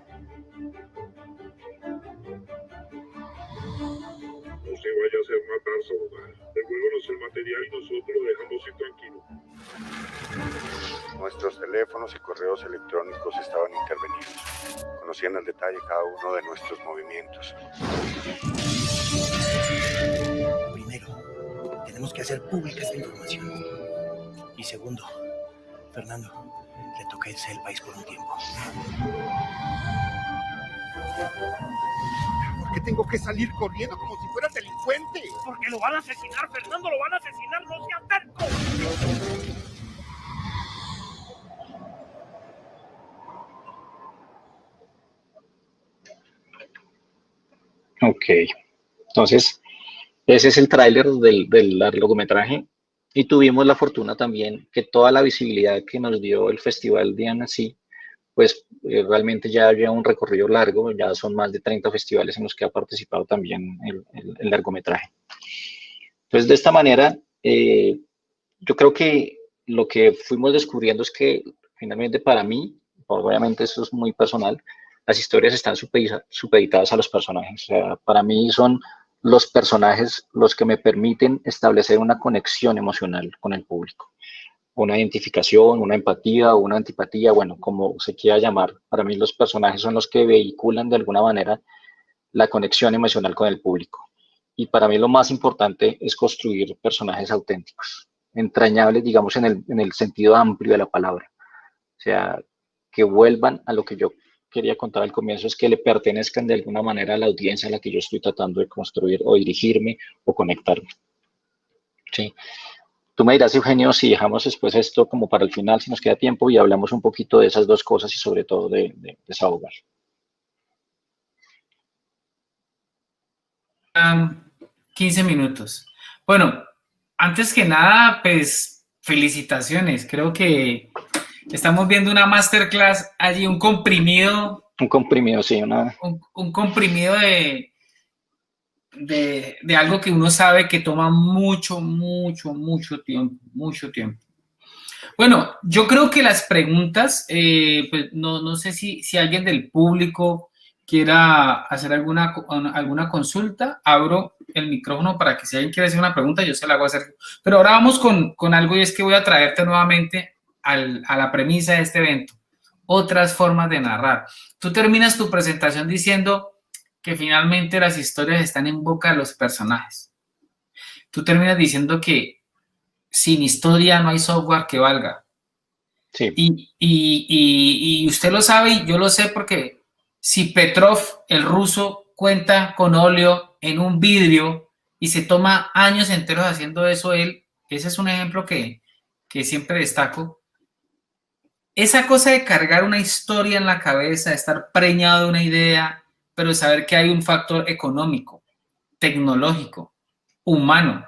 No se vaya a hacer matar, Sabogal. Devuélvanos el material y nosotros lo dejamos ir tranquilo. Nuestros teléfonos y correos electrónicos estaban intervenidos. Conocían al detalle cada uno de nuestros movimientos. Primero, tenemos que hacer pública esta información. Y segundo, Fernando, le toca irse del país por un tiempo. ¿Por qué tengo que salir corriendo como si fuera delincuente? Porque lo van a asesinar, Fernando, lo van a asesinar, no sea terco. Ok, entonces ese es el tráiler del largometraje y tuvimos la fortuna también que toda la visibilidad que nos dio el Festival de Annecy, pues realmente ya había un recorrido largo, ya son más de 30 festivales en los que ha participado también el largometraje. Entonces, de esta manera, yo creo que lo que fuimos descubriendo es que finalmente para mí, obviamente eso es muy personal, las historias están supeditadas a los personajes. O sea, para mí son los personajes los que me permiten establecer una conexión emocional con el público. Una identificación, una empatía o una antipatía, bueno, como se quiera llamar. Para mí los personajes son los que vehiculan de alguna manera la conexión emocional con el público. Y para mí lo más importante es construir personajes auténticos, entrañables, digamos, en el sentido amplio de la palabra. O sea, que vuelvan a lo que yo quería contar al comienzo, es que le pertenezcan de alguna manera a la audiencia a la que yo estoy tratando de construir o dirigirme o conectarme. ¿Sí? Tú me dirás, Eugenio, si dejamos después esto como para el final, si nos queda tiempo, y hablamos un poquito de esas dos cosas y sobre todo de Sabogal. 15 minutos. Bueno, antes que nada, pues felicitaciones. Creo que estamos viendo una masterclass allí, un comprimido. Un comprimido, sí. Un comprimido de algo que uno sabe que toma mucho tiempo. Bueno, yo creo que las preguntas, pues no sé si alguien del público quiera hacer alguna consulta. Abro el micrófono para que si alguien quiere hacer una pregunta, yo se la hago hacer. Pero ahora vamos con algo, y es que voy a traerte nuevamente a la premisa de este evento. Otras formas de narrar. Tú terminas tu presentación diciendo, que finalmente las historias están en boca de los personajes. Tú terminas diciendo que sin historia no hay software que valga. Sí. Y usted lo sabe y yo lo sé porque si Petrov, el ruso, cuenta con óleo en un vidrio y se toma años enteros haciendo eso, ese es un ejemplo que siempre destaco. Esa cosa de cargar una historia en la cabeza, de estar preñado de una idea, pero de saber que hay un factor económico, tecnológico, humano,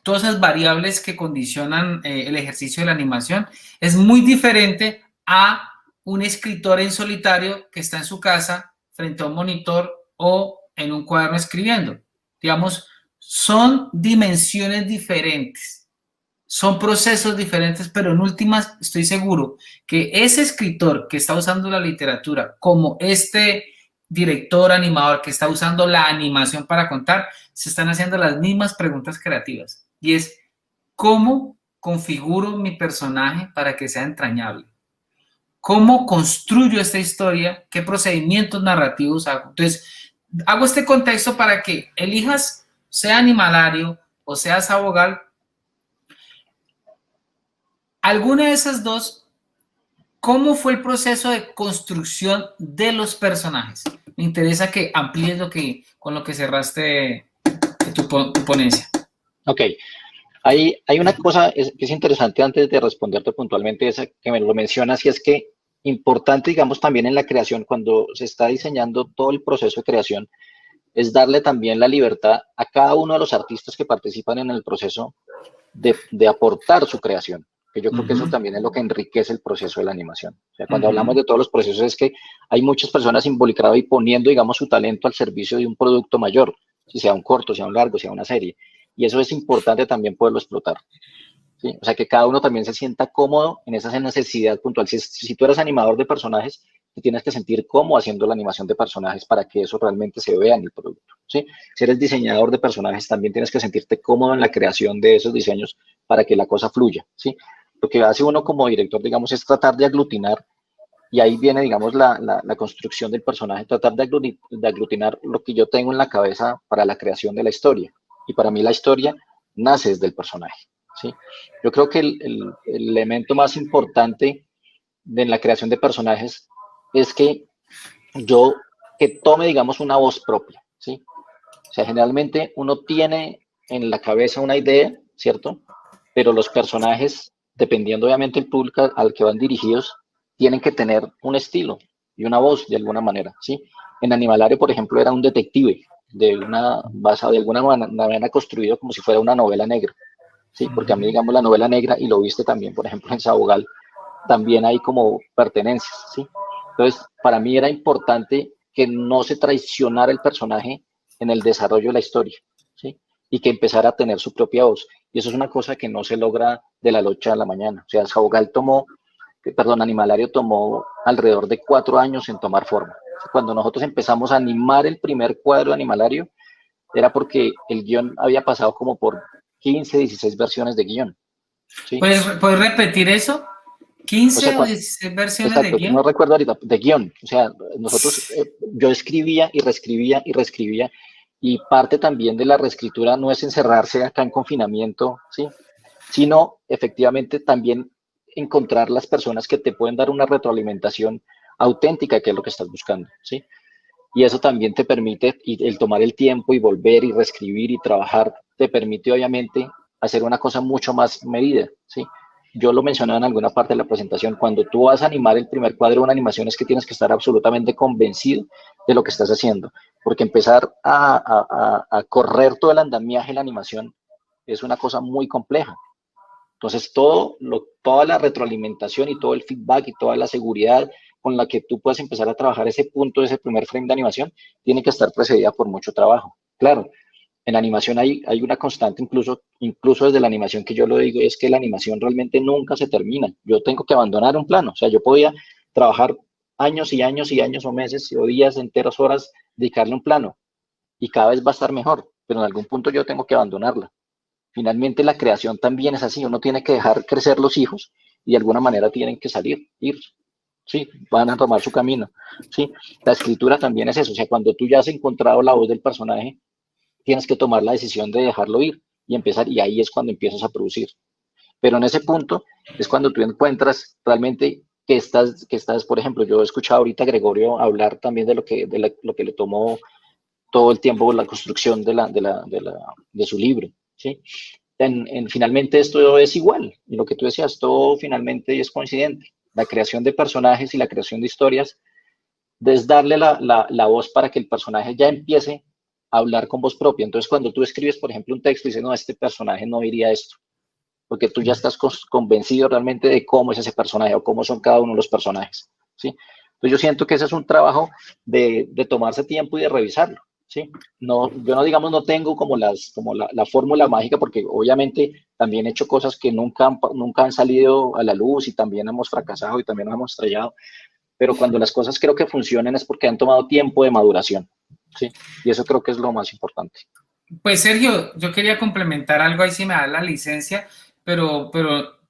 todas esas variables que condicionan el ejercicio de la animación, es muy diferente a un escritor en solitario que está en su casa frente a un monitor o en un cuaderno escribiendo. Digamos, son dimensiones diferentes, son procesos diferentes, pero en últimas estoy seguro que ese escritor que está usando la literatura como este director animador que está usando la animación para contar, se están haciendo las mismas preguntas creativas. Y es, ¿cómo configuro mi personaje para que sea entrañable? ¿Cómo construyo esta historia? ¿Qué procedimientos narrativos hago? Entonces, hago este contexto para que elijas, sea animalario o sea Sabogal, alguna de esas dos, ¿cómo fue el proceso de construcción de los personajes? Me interesa que amplíes con lo que cerraste tu ponencia. Ok. Hay una cosa que es interesante antes de responderte puntualmente, esa que me lo mencionas, y es que importante, digamos, también en la creación, cuando se está diseñando todo el proceso de creación, es darle también la libertad a cada uno de los artistas que participan en el proceso de aportar su creación, que yo creo que eso también es lo que enriquece el proceso de la animación. O sea, cuando hablamos de todos los procesos es que hay muchas personas involucradas y poniendo, digamos, su talento al servicio de un producto mayor, si sea un corto, sea un largo, sea una serie. Y eso es importante también poderlo explotar, ¿sí? O sea, que cada uno también se sienta cómodo en esa necesidad puntual. Si tú eres animador de personajes, te tienes que sentir cómodo haciendo la animación de personajes para que eso realmente se vea en el producto, ¿sí? Si eres diseñador de personajes, también tienes que sentirte cómodo en la creación de esos diseños para que la cosa fluya, ¿sí? Lo que hace uno como director, digamos, es tratar de aglutinar, y ahí viene, digamos, la construcción del personaje, tratar de aglutinar lo que yo tengo en la cabeza para la creación de la historia. Y para mí la historia nace desde el personaje, ¿sí? Yo creo que el elemento más importante en la creación de personajes es que tome, digamos, una voz propia, ¿sí? O sea, generalmente uno tiene en la cabeza una idea, ¿cierto? Pero los personajes, dependiendo obviamente del público al que van dirigidos, tienen que tener un estilo y una voz de alguna manera, ¿sí? En Animalario, por ejemplo, era un detective basado de alguna manera construido como si fuera una novela negra, ¿sí? Porque a mí, digamos, la novela negra, y lo viste también, por ejemplo, en Sabogal, también hay como pertenencias, ¿sí? Entonces, para mí era importante que no se traicionara el personaje en el desarrollo de la historia, ¿sí? Y que empezara a tener su propia voz. Y eso es una cosa que no se logra de la noche a la mañana. O sea, Animalario tomó alrededor de 4 años en tomar forma. Cuando nosotros empezamos a animar el primer cuadro de Animalario, era porque el guión había pasado como por 15, 16 versiones de guión, ¿sí? ¿Puedes repetir eso? 15 o 16 versiones exacto, de guión. No recuerdo ahorita, de guión. O sea, yo escribía y reescribía y reescribía, y parte también de la reescritura no es encerrarse acá en confinamiento, ¿sí? Sino efectivamente también encontrar las personas que te pueden dar una retroalimentación auténtica, que es lo que estás buscando, ¿sí? Y eso también te permite, y el tomar el tiempo y volver y reescribir y trabajar, te permite obviamente hacer una cosa mucho más medida, ¿sí? Yo lo mencionaba en alguna parte de la presentación, cuando tú vas a animar el primer cuadro de una animación es que tienes que estar absolutamente convencido de lo que estás haciendo, porque empezar a correr todo el andamiaje de la animación es una cosa muy compleja. Entonces, toda la retroalimentación y todo el feedback y toda la seguridad con la que tú puedas empezar a trabajar ese punto, ese primer frame de animación, tiene que estar precedida por mucho trabajo. Claro, en animación hay una constante, incluso desde la animación, que yo lo digo, es que la animación realmente nunca se termina. Yo tengo que abandonar un plano. O sea, yo podía trabajar años y años y años o meses o días enteros, horas, dedicarle un plano, y cada vez va a estar mejor, pero en algún punto yo tengo que abandonarla. Finalmente la creación también es así, uno tiene que dejar crecer los hijos y de alguna manera tienen que salir, ir. ¿sí? Van a tomar su camino, ¿sí? La escritura también es eso, o sea, cuando tú ya has encontrado la voz del personaje, tienes que tomar la decisión de dejarlo ir y empezar, y ahí es cuando empiezas a producir. Pero en ese punto es cuando tú encuentras realmente que estás, por ejemplo, yo he escuchado ahorita a Gregorio hablar también de lo que le tomó todo el tiempo la construcción de su libro, ¿sí? Finalmente esto es igual, y lo que tú decías, todo finalmente es coincidente. La creación de personajes y la creación de historias es darle la voz para que el personaje ya empiece a hablar con voz propia. Entonces, cuando tú escribes, por ejemplo, un texto y dices, no, este personaje no diría esto, porque tú ya estás convencido realmente de cómo es ese personaje o cómo son cada uno de los personajes, ¿sí? Entonces, yo siento que ese es un trabajo de tomarse tiempo y de revisarlo, ¿sí? No, yo no, digamos, no tengo como la fórmula mágica, porque obviamente también he hecho cosas que nunca han salido a la luz y también hemos fracasado y también nos hemos estrellado, pero cuando las cosas creo que funcionan es porque han tomado tiempo de maduración, ¿sí? Y eso creo que es lo más importante. Pues Sergio, yo quería complementar algo ahí si me da la licencia, pero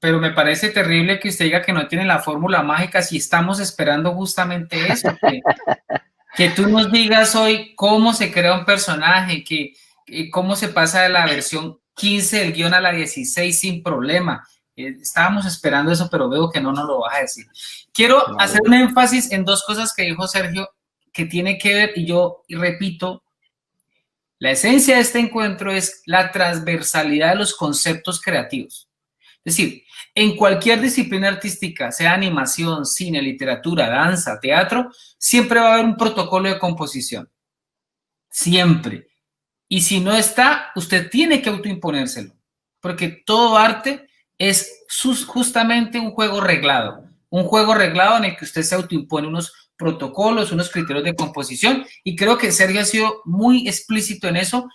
me parece terrible que usted diga que no tiene la fórmula mágica si estamos esperando justamente eso, que tú nos digas hoy cómo se crea un personaje, cómo se pasa de la versión 15 del guión a la 16 sin problema. Estábamos esperando eso, pero veo que no nos lo vas a decir. Quiero hacer un énfasis en dos cosas que dijo Sergio que tiene que ver, y repito, la esencia de este encuentro es la transversalidad de los conceptos creativos. Es decir, en cualquier disciplina artística, sea animación, cine, literatura, danza, teatro, siempre va a haber un protocolo de composición. Siempre. Y si no está, usted tiene que autoimponérselo. Porque todo arte es justamente un juego reglado. Un juego reglado en el que usted se autoimpone unos protocolos, unos criterios de composición, y creo que Sergio ha sido muy explícito en eso,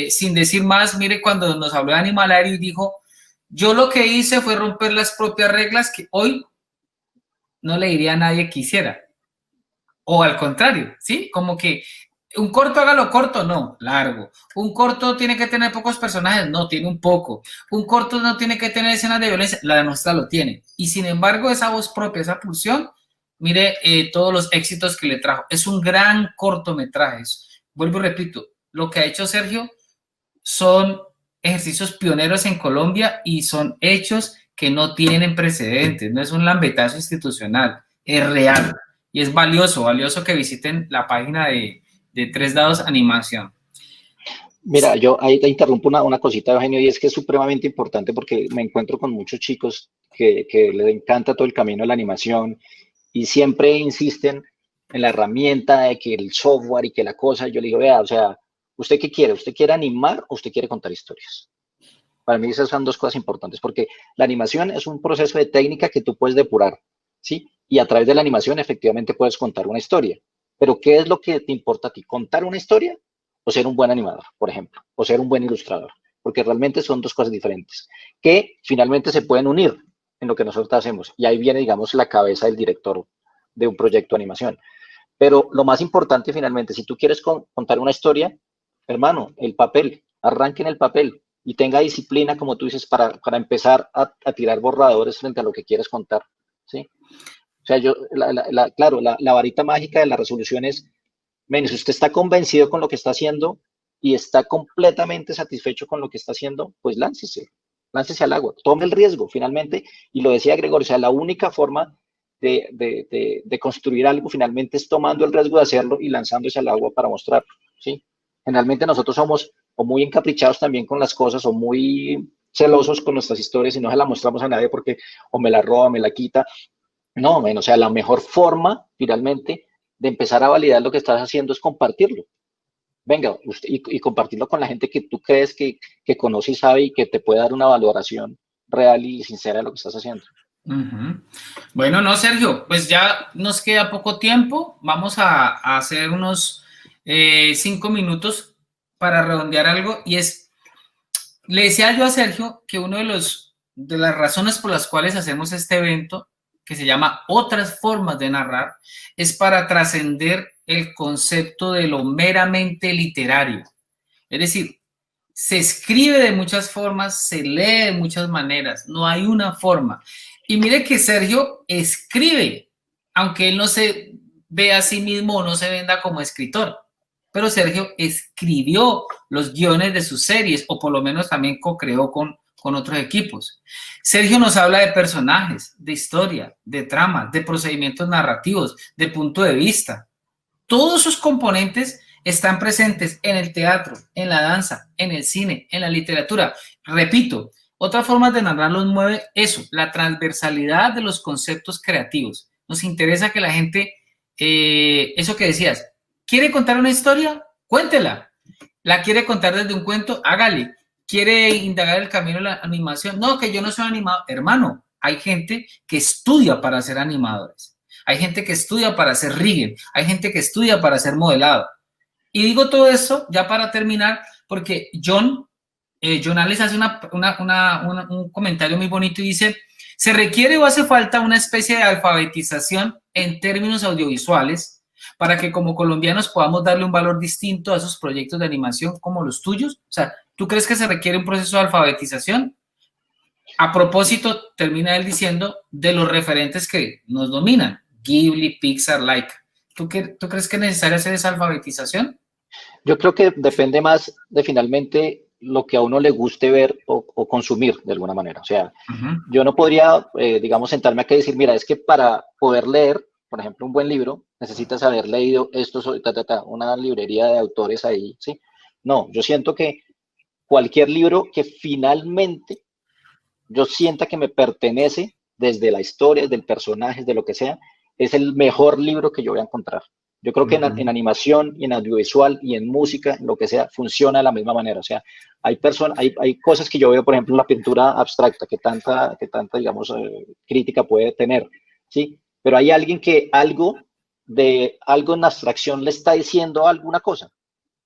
sin decir más. Mire, cuando nos habló de Animalario y dijo, yo lo que hice fue romper las propias reglas que hoy no le diría a nadie que hiciera, o al contrario, ¿sí? Como que un corto, hágalo corto, no, largo. Un corto tiene que tener pocos personajes, no, tiene un poco. Un corto no tiene que tener escenas de violencia, la nuestra lo tiene. Y sin embargo, esa voz propia, esa pulsión, mire todos los éxitos que le trajo. Es un gran cortometraje. Vuelvo y repito, lo que ha hecho Sergio son ejercicios pioneros en Colombia y son hechos que no tienen precedentes. No es un lambetazo institucional, es real. Y es valioso que visiten la página de Tres Dados Animación. Mira, yo ahí te interrumpo una cosita, Eugenio, y es que es supremamente importante porque me encuentro con muchos chicos que les encanta todo el camino de la animación y siempre insisten en la herramienta de que el software y que la cosa. Yo le digo, vea, o sea, ¿usted qué quiere? ¿Usted quiere animar o usted quiere contar historias? Para mí esas son dos cosas importantes, porque la animación es un proceso de técnica que tú puedes depurar, ¿sí? Y a través de la animación efectivamente puedes contar una historia. Pero ¿qué es lo que te importa a ti? ¿Contar una historia o ser un buen animador, por ejemplo? O ser un buen ilustrador. Porque realmente son dos cosas diferentes que finalmente se pueden unir en lo que nosotros hacemos. Y ahí viene, digamos, la cabeza del director de un proyecto de animación. Pero lo más importante finalmente, si tú quieres contar una historia, hermano, el papel, arranque en el papel y tenga disciplina, como tú dices, para empezar a tirar borradores frente a lo que quieres contar, ¿sí? O sea, claro, la varita mágica de la resolución es, si usted está convencido con lo que está haciendo y está completamente satisfecho con lo que está haciendo, pues láncese al agua, tome el riesgo finalmente. Y lo decía Gregorio, o sea, la única forma de construir algo finalmente es tomando el riesgo de hacerlo y lanzándose al agua para mostrarlo, ¿sí? Generalmente nosotros somos o muy encaprichados también con las cosas o muy celosos con nuestras historias y no se las mostramos a nadie porque o me la roba, me la quita. No, bueno, o sea, la mejor forma finalmente de empezar a validar lo que estás haciendo es compartirlo. Venga, y compartirlo con la gente que tú crees que conoce y sabe y que te puede dar una valoración real y sincera de lo que estás haciendo. Bueno, no, Sergio, pues ya nos queda poco tiempo. Vamos a hacer unos 5 minutos para redondear algo, y le decía yo a Sergio que uno de las razones por las cuales hacemos este evento, que se llama Otras Formas de Narrar, es para trascender el concepto de lo meramente literario. Es decir, se escribe de muchas formas, se lee de muchas maneras, no hay una forma. Y mire que Sergio escribe aunque él no se ve a sí mismo o no se venda como escritor, pero Sergio escribió los guiones de sus series, o por lo menos también co-creó con otros equipos. Sergio nos habla de personajes, de historia, de tramas, de procedimientos narrativos, de punto de vista. Todos sus componentes están presentes en el teatro, en la danza, en el cine, en la literatura. Repito, otra forma de narrar los mueve eso, la transversalidad de los conceptos creativos. Nos interesa que la gente, eso que decías, ¿quiere contar una historia? Cuéntela. ¿La quiere contar desde un cuento? Hágale. ¿Quiere indagar el camino de la animación? No, que yo no soy animador. Hermano, hay gente que estudia para ser animadores. Hay gente que estudia para hacer rigging. Hay gente que estudia para hacer modelado. Y digo todo eso ya para terminar, porque John Alex hace un comentario muy bonito y dice, ¿se requiere o hace falta una especie de alfabetización en términos audiovisuales para que como colombianos podamos darle un valor distinto a esos proyectos de animación como los tuyos? O sea, ¿tú crees que se requiere un proceso de alfabetización? A propósito, termina él diciendo de los referentes que nos dominan, Ghibli, Pixar, Laika. ¿Tú crees que es necesaria hacer esa alfabetización? Yo creo que depende más de finalmente lo que a uno le guste ver o consumir de alguna manera. O sea, yo no podría, digamos, sentarme aquí y decir, mira, es que para poder leer, por ejemplo, un buen libro, necesitas haber leído esto, una librería de autores ahí, ¿sí? No, yo siento que cualquier libro que finalmente yo sienta que me pertenece desde la historia, desde el personaje, de lo que sea, es el mejor libro que yo voy a encontrar. Yo creo que en animación y en audiovisual y en música, lo que sea, funciona de la misma manera. O sea, hay cosas que yo veo, por ejemplo, en la pintura abstracta, que tanta digamos, crítica puede tener, ¿sí? Pero hay alguien que algo en abstracción le está diciendo alguna cosa.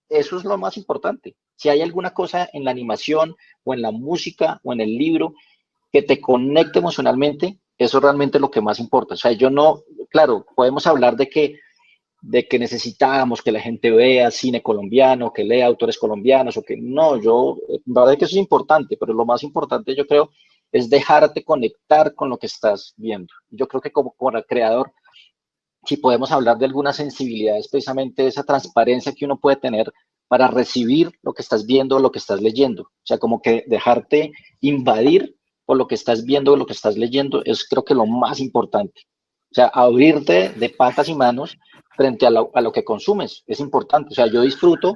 Eso es lo más importante. Si hay alguna cosa en la animación o en la música o en el libro que te conecte emocionalmente, eso realmente es lo que más importa. O sea, claro, podemos hablar de que necesitamos que la gente vea cine colombiano, que lea autores colombianos, o que no, la verdad es que eso es importante, pero lo más importante yo creo es dejarte conectar con lo que estás viendo. Yo creo que como creador, si podemos hablar de alguna sensibilidad, es precisamente esa transparencia que uno puede tener para recibir lo que estás viendo, lo que estás leyendo. O sea, como que dejarte invadir por lo que estás viendo, lo que estás leyendo, es creo que lo más importante. O sea, abrirte de patas y manos frente a lo que consumes, es importante. O sea, yo disfruto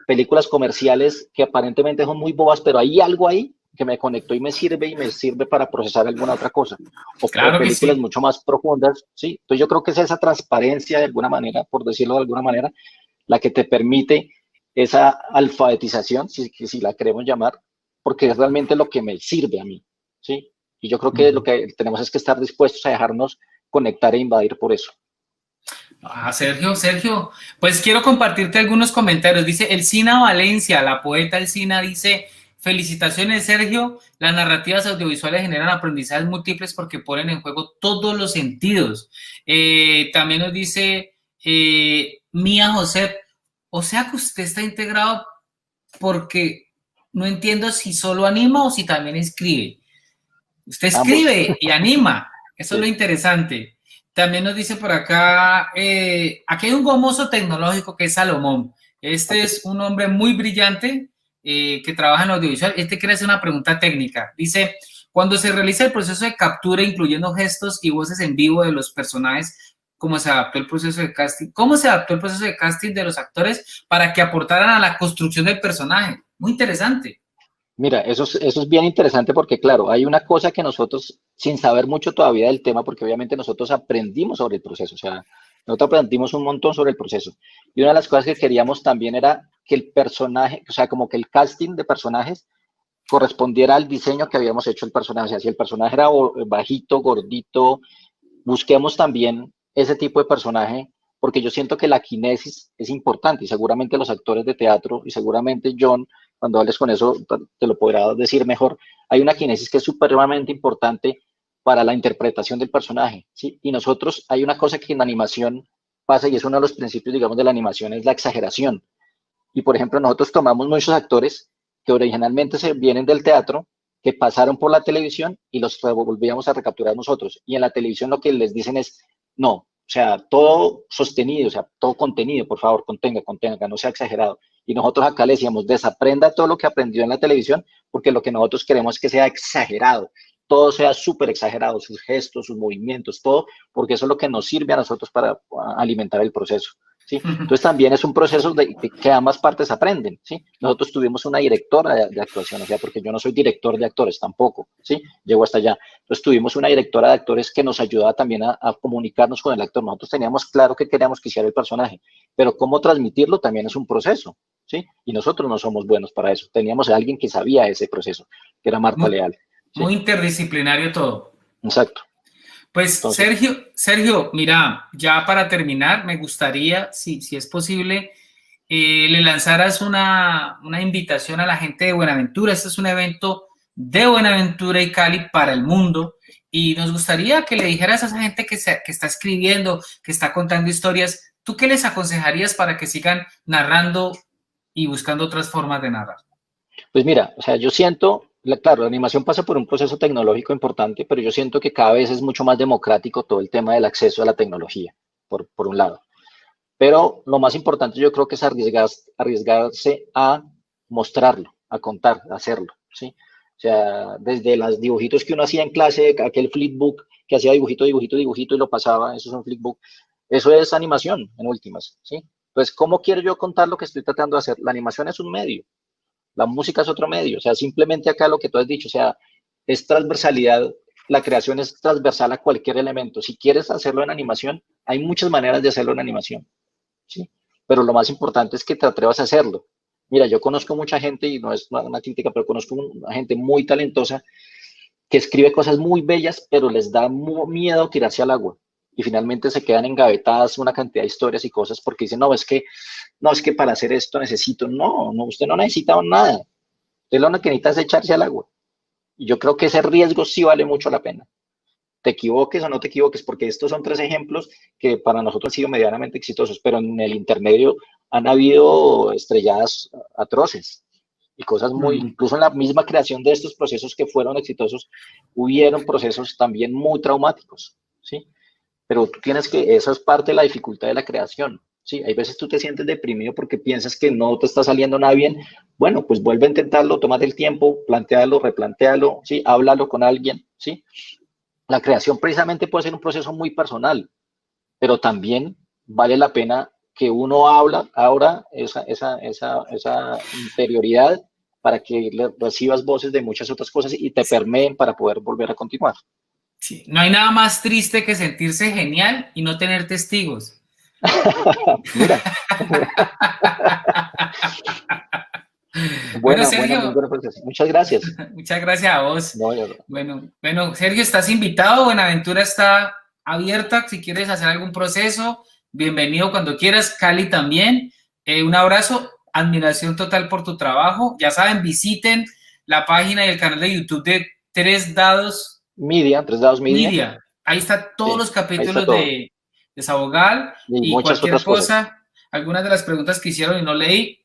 películas comerciales que aparentemente son muy bobas, pero hay algo ahí que me conectó y me sirve para procesar alguna otra cosa. O claro películas sí. mucho más profundas, ¿sí? Entonces yo creo que es esa transparencia de alguna manera, por decirlo de alguna manera, la que te permite esa alfabetización, si la queremos llamar, porque es realmente lo que me sirve a mí, ¿sí? Y yo creo que lo que tenemos es que estar dispuestos a dejarnos conectar e invadir por eso. Sergio, pues quiero compartirte algunos comentarios. Dice Elcina Valencia, la poeta Elcina, dice: felicitaciones, Sergio, las narrativas audiovisuales generan aprendizajes múltiples porque ponen en juego todos los sentidos. También nos dice Mía José, o sea que usted está integrado porque no entiendo si solo anima o si también escribe. Usted escribe y anima, eso es lo interesante. También nos dice por acá, aquí hay un gomoso tecnológico que es Salomón. Este es un hombre muy brillante que trabaja en audiovisual. Este quiere hacer una pregunta técnica. Dice, cuando se realiza el proceso de captura, incluyendo gestos y voces en vivo de los personajes, ¿cómo se adaptó el proceso de casting? ¿Cómo se adaptó el proceso de casting de los actores para que aportaran a la construcción del personaje? Muy interesante. Mira, eso es bien interesante porque, claro, hay una cosa que nosotros, sin saber mucho todavía del tema, porque obviamente nosotros aprendimos sobre el proceso, o sea, nosotros aprendimos un montón sobre el proceso. Y una de las cosas que queríamos también era que el personaje, o sea, como que el casting de personajes correspondiera al diseño que habíamos hecho el personaje. O sea, si el personaje era bajito, gordito, busquemos también ese tipo de personaje, porque yo siento que la kinesis es importante y seguramente los actores de teatro y seguramente John, cuando hables con eso, te lo podrá decir mejor. Hay una kinesis que es supremamente importante para la interpretación del personaje, ¿sí? Y nosotros, hay una cosa que en la animación pasa y es uno de los principios, digamos, de la animación, es la exageración. Y, por ejemplo, nosotros tomamos muchos actores que originalmente se vienen del teatro, que pasaron por la televisión y los volvíamos a recapturar nosotros. Y en la televisión lo que les dicen es, no, sea, todo sostenido, o sea, todo contenido, por favor, contenga, no sea exagerado. Y nosotros acá le decíamos, desaprenda todo lo que aprendió en la televisión, porque lo que nosotros queremos es que sea exagerado, todo sea súper exagerado, sus gestos, sus movimientos, todo, porque eso es lo que nos sirve a nosotros para alimentar el proceso. ¿Sí? Entonces también es un proceso de que ambas partes aprenden, ¿sí? Nosotros tuvimos una directora de actuación, o sea, porque yo no soy director de actores tampoco, ¿sí? Llego hasta allá. Entonces tuvimos una directora de actores que nos ayudaba también a comunicarnos con el actor. Nosotros teníamos claro que queríamos que hiciera el personaje, pero cómo transmitirlo también es un proceso, ¿sí? Y nosotros no somos buenos para eso. Teníamos a alguien que sabía ese proceso, que era Marta Leal. ¿Sí? Muy interdisciplinario todo. Exacto. Pues Sergio, mira, ya para terminar, me gustaría, si es posible, le lanzaras una invitación a la gente de Buenaventura. Este es un evento de Buenaventura y Cali para el mundo, y nos gustaría que le dijeras a esa gente que está escribiendo, que está contando historias, ¿tú qué les aconsejarías para que sigan narrando y buscando otras formas de narrar? Pues mira, o sea, yo siento, claro, la animación pasa por un proceso tecnológico importante, pero yo siento que cada vez es mucho más democrático todo el tema del acceso a la tecnología, por un lado. Pero lo más importante yo creo que es arriesgarse a mostrarlo, a contar, a hacerlo, ¿sí? O sea, desde los dibujitos que uno hacía en clase, aquel flipbook que hacía dibujito y lo pasaba, eso es un flipbook, eso es animación en últimas, ¿sí? Entonces, ¿cómo quiero yo contar lo que estoy tratando de hacer? La animación es un medio. La música es otro medio, o sea, simplemente acá lo que tú has dicho, o sea, es transversalidad, la creación es transversal a cualquier elemento. Si quieres hacerlo en animación, hay muchas maneras de hacerlo en animación, ¿sí? Pero lo más importante es que te atrevas a hacerlo. Mira, yo conozco mucha gente, y no es una crítica, pero conozco gente muy talentosa que escribe cosas muy bellas, pero les da miedo tirarse al agua. Y finalmente se quedan engavetadas una cantidad de historias y cosas porque dicen, no, es que para hacer esto necesito. No, usted no necesita nada. Usted lo que necesita es echarse al agua. Y yo creo que ese riesgo sí vale mucho la pena. Te equivoques o no te equivoques, porque estos son 3 ejemplos que para nosotros han sido medianamente exitosos, pero en el intermedio han habido estrelladas atroces y cosas incluso en la misma creación de estos procesos que fueron exitosos, hubieron procesos también muy traumáticos, ¿sí? Pero tú tienes que, eso es parte de la dificultad de la creación, ¿sí? Hay veces tú te sientes deprimido porque piensas que no te está saliendo nada bien. Bueno, pues vuelve a intentarlo, tómate el tiempo, plantéalo, replantéalo, ¿sí? Háblalo con alguien, ¿sí? La creación precisamente puede ser un proceso muy personal, pero también vale la pena que uno ahora esa interioridad para que recibas voces de muchas otras cosas y te permeen para poder volver a continuar. Sí, no hay nada más triste que sentirse genial y no tener testigos. Mira. Bueno, Sergio, muchas gracias. Muchas gracias a vos. Bueno, Sergio, estás invitado. Buenaventura está abierta. Si quieres hacer algún proceso, bienvenido cuando quieras. Cali también. Un abrazo, admiración total por tu trabajo. Ya saben, visiten la página y el canal de YouTube de 3 Dados Media. Ahí están todos los capítulos de Sabogal y cualquier cosa. Algunas de las preguntas que hicieron y no leí,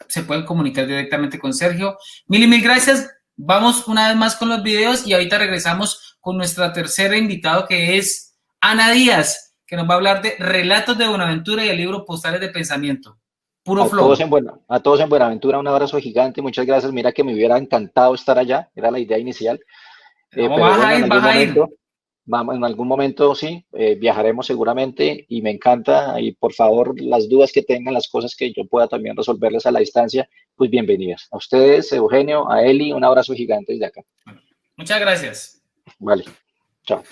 se pueden comunicar directamente con Sergio. Mil gracias. Vamos una vez más con los videos y ahorita regresamos con nuestra tercera invitada, que es Ana Díaz, que nos va a hablar de Relatos de Buenaventura y el libro Postales de Pensamiento. Puro flow. A todos en Buenaventura, un abrazo gigante. Muchas gracias. Mira que me hubiera encantado estar allá. Era la idea inicial. En algún momento sí, viajaremos seguramente y me encanta, y por favor las dudas que tengan, las cosas que yo pueda también resolverles a la distancia, pues bienvenidas. A ustedes, Eugenio, a Eli, un abrazo gigante desde acá. Muchas gracias. Vale, chao.